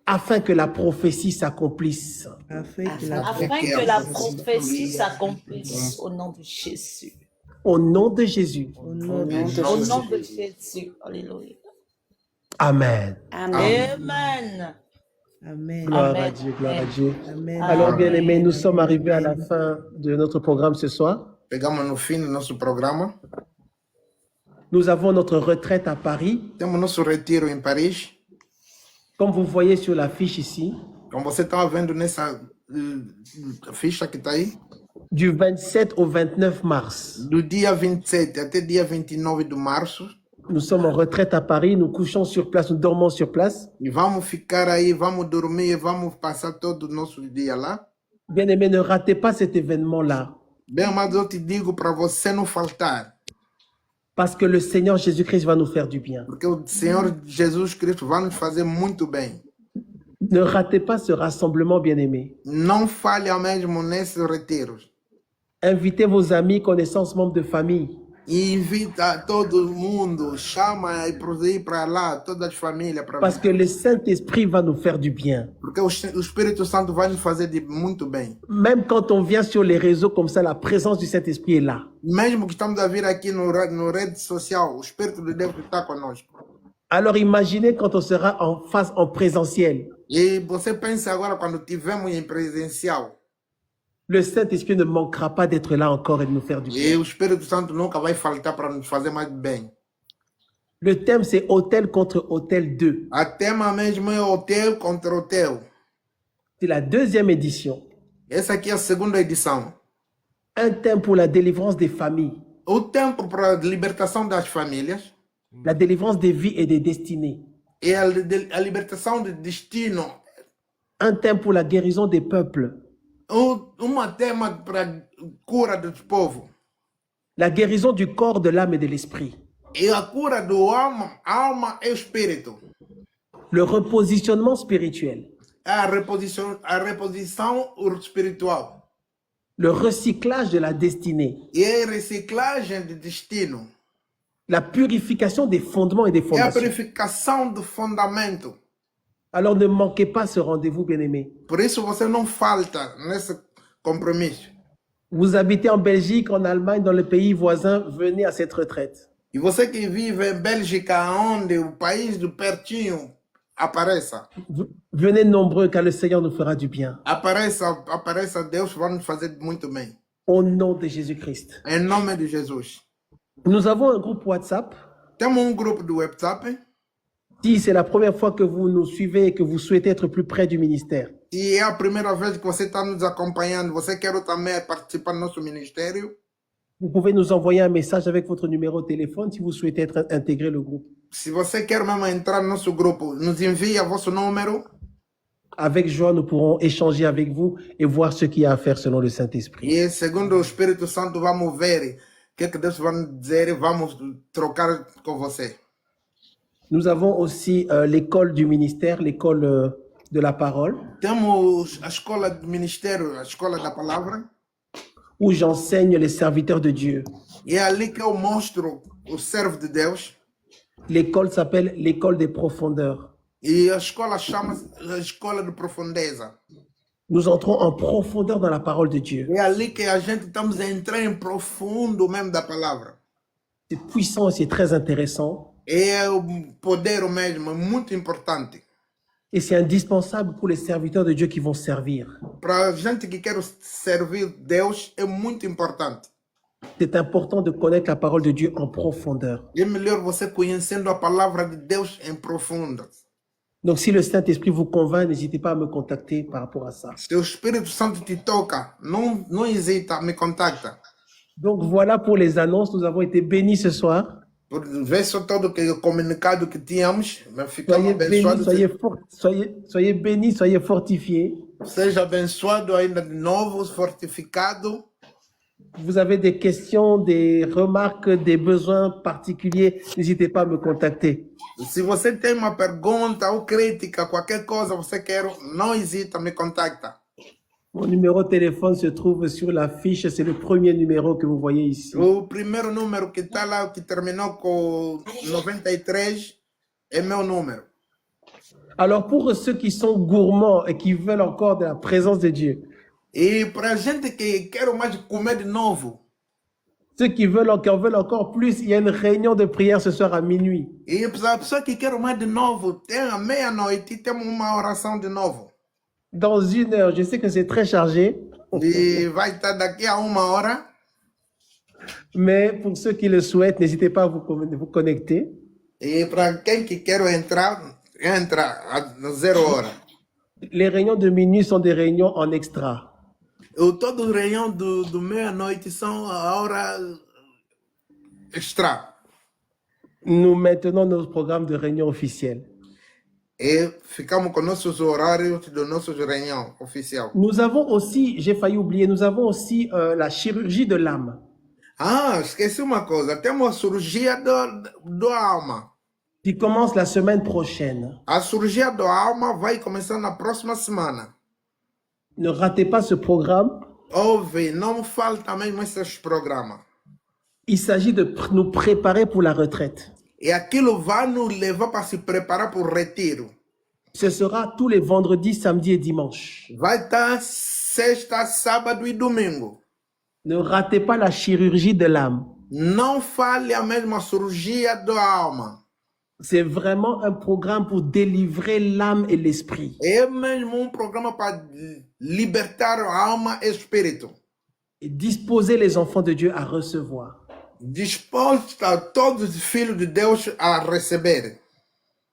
afin que la prophétie s'accomplisse. afin que la afin que la prophétie s'accomplisse au nom de Jésus. Au nom de Jésus. au nom de Au nom de Jésus. Alléluia. Amen. Amen. Amen. Gloire Amen. à Dieu, gloire à Dieu. Amen. Alors, bien-aimés, nous sommes arrivés à la fin de notre programme ce soir. Pegamos no fim do nosso programa. Nous avons notre retraite à Paris. Temos nosso retiro em Paris. Comme vous voyez sur la fiche ici, Como você estava vendo nessa ficha que está aí, du 27 au 29 mars. do dia 27 até dia 29 de março, Nous sommes en retraite à Paris, nous couchons sur place, nous dormons sur place. e vamos ficar aí, vamos dormir, vamos passar todo o nosso dia lá. Bien-aimés, ne ratez pas cet événement-là, Bem, mas eu te digo para você não faltar, parce que le Seigneur Jésus-Christ va nous faire du bien. porque o Senhor Jesus Cristo vai nos fazer muito bem. Ne ratez pas ce rassemblement, bien-aimés. Não falha mesmo nesses retiros. Invitez vos amis, connaissances, membres de famille. E invita todo mundo, chama e ir para lá, todas as famílias, Parce que le Saint-Esprit va nous faire du bien. porque o Espírito Santo vai nos fazer muito bem. Même quand on vient sur les réseaux comme ça, la présence du Saint-Esprit est là. Mesmo que estamos a vir aqui no rede social, o Espírito de Deus está conosco. Alors imaginez quand on sera en face, en présentiel. E você pensa agora quando estivermos em presencial, Le Saint-Esprit ne manquera pas d'être là encore et de nous faire du e bien. o Espírito Santo nunca vai faltar para nos fazer mais bem. Le thème, c'est hôtel contre hôtel 2. A tema mesmo é hotel contra hotel. C'est la deuxième édition. Essa aqui é a segunda edição. Un thème pour la délivrance des familles, O tempo para a libertação das famílias la délivrance des vies et des destinées. e a libertação de destino. Un thème pour la guérison des peuples, tema para cura do povo. La guérison du corps, de l'âme et de l'esprit. E a cura do alma e espírito. Le repositionnement spirituel. A reposição espiritual. Le recyclage de la destinée. E a reciclagem de destino. La purification des fondements et des E a fondations. purificação do fundamento. Alors ne manquez pas ce rendez-vous, bien-aimé. Por isso você não falta nesse compromisso. Vous habitez en Belgique, en Allemagne, dans les pays voisins, venez à cette retraite. E você que vive em Bélgica, onde o país do pertinho, apareça. Venez nombreux, car le Seigneur nous fera du bien. Apareça, Deus vai nos fazer muito bem. Au nom de Jésus-Christ. Em nome de Jesus. Nous avons un groupe WhatsApp. Temos grupo do WhatsApp. Si c'est la première fois que vous nous suivez et que vous souhaitez être plus près du ministère, E é a primeira vez que você está nos acompanhando, você quer também participar do nosso ministério, vous pouvez nous envoyer un message avec votre numéro de téléphone si vous souhaitez être intégré le groupe. se você quer mesmo entrar no nosso grupo, nos envia vosso número. Avec joie, nous pourrons échanger avec vous et voir ce qu'il y a à faire selon le Saint-Esprit. E segundo o Espírito Santo, vamos ver o que Deus vai dizer e vamos trocar com você. Nous avons aussi l'école du ministère, l'école de la parole, Temos a escola do ministério, a escola da palavra, où j'enseigne les serviteurs de Dieu. e é ali que eu mostro o servo de Deus. L'école s'appelle l'école des profondeurs. E a escola chama-se a escola de profundeza. Nous entrons en profondeur dans la parole de Dieu. É ali que a gente estamos a entrar em profundo mesmo da palavra. C'est puissant et c'est très intéressant. É o poder mesmo, é muito importante. Et c'est indispensable pour les serviteurs de Dieu qui vont servir. Para a gente que quer servir Deus, é muito importante. C'est important de connaître la parole de Dieu en profondeur. É melhor você conhecendo a palavra de Deus em profundo. Donc si le Saint-Esprit vous convainc, n'hésitez pas à me contacter par rapport à ça. Se o Espírito Santo te toca, não hesita, me contacta. Donc voilà pour les annonces, nous avons été bénis ce soir. Por ver só todo o comunicado que tínhamos, mas ficamos Soyez bénis, abençoados. soyez bénis, soyez fortifiés. Seja abençoado ainda de novo, fortificado. Vous avez des questions, des remarques, des besoins particuliers, n'hésitez pas à me contacter. Se você tem uma pergunta ou crítica, qualquer coisa você quer, não hesita, me contacta. Mon numéro de téléphone se trouve sur la fiche, c'est le premier numéro que vous voyez ici. O primeiro número que está lá, que terminou com 93, é meu número. Alors pour ceux qui sont gourmands et qui veulent encore de la présence de Dieu, E para a gente que quer mais comer de novo, ceux qui veulent encore plus, il y a une réunion de prière ce soir à minuit. e para a pessoa que quer mais de novo, tem à meia-noite, temos uma oração de novo. Dans 1 heure, je sais que c'est très chargé, E vai estar daqui a 1 hora. mais pour ceux qui le souhaitent, n'hésitez pas à vous connecter. E para quem que quer entrar, entra a 0 hora. Les réunions de minuit sont des réunions en extra. Todo o reunião do meia-noite são a hora extra. Nous maintenons nos programmes de réunion officiels. E ficamos com nossos horários do nosso reunião oficial. Nous avons aussi, j'ai failli oublier, nous avons aussi la chirurgie de l'âme. Ah, esqueci uma coisa. Temos a cirurgia do alma. Qui commence la semaine prochaine. A cirurgia do alma vai começar na próxima semana. Ne ratez pas ce programme. Ouve, não falta mesmo esses programas. Il s'agit de nous préparer pour la retraite. E aquilo vai nos levar para se preparar para o retiro. Ce sera tous les vendredis, samedis et dimanches. Vai estar sexta, sábado e domingo. Ne ratez pas la chirurgie de l'âme. Não fale a mesma cirurgia da alma. C'est vraiment un programme pour délivrer l'âme et l'esprit. É mesmo programa para libertar a alma e espírito. Et disposer les enfants de Dieu à recevoir. Disposto a todos os filhos de Deus a receber.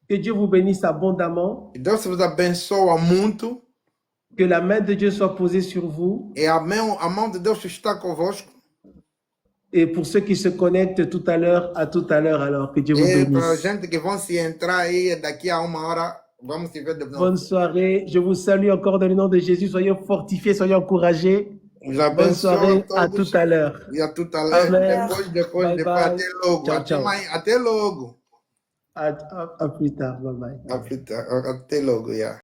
Que Dieu vous bénisse abondamment. Que Deus vos abençoe muito. Que la main de Dieu soit posée sur vous. E a mão de Deus está convosco. Et pour ceux qui se connectent à tout à l'heure alors. Que Dieu vous E para a bénisse. gente que vão se entrar aí daqui a 1 hora, Vamos te ver de novo. Bonne soirée. Je vous salue encore dans le nom de Jésus. Soyez fortifiés, soyez encouragés. Bonne soirée, à tout à l'heure. E a tout à l'heure. Amen. Depois, Bye bye. até logo. Ciao, ciao. Até logo. À plus tard. Bye bye. Até logo, yeah.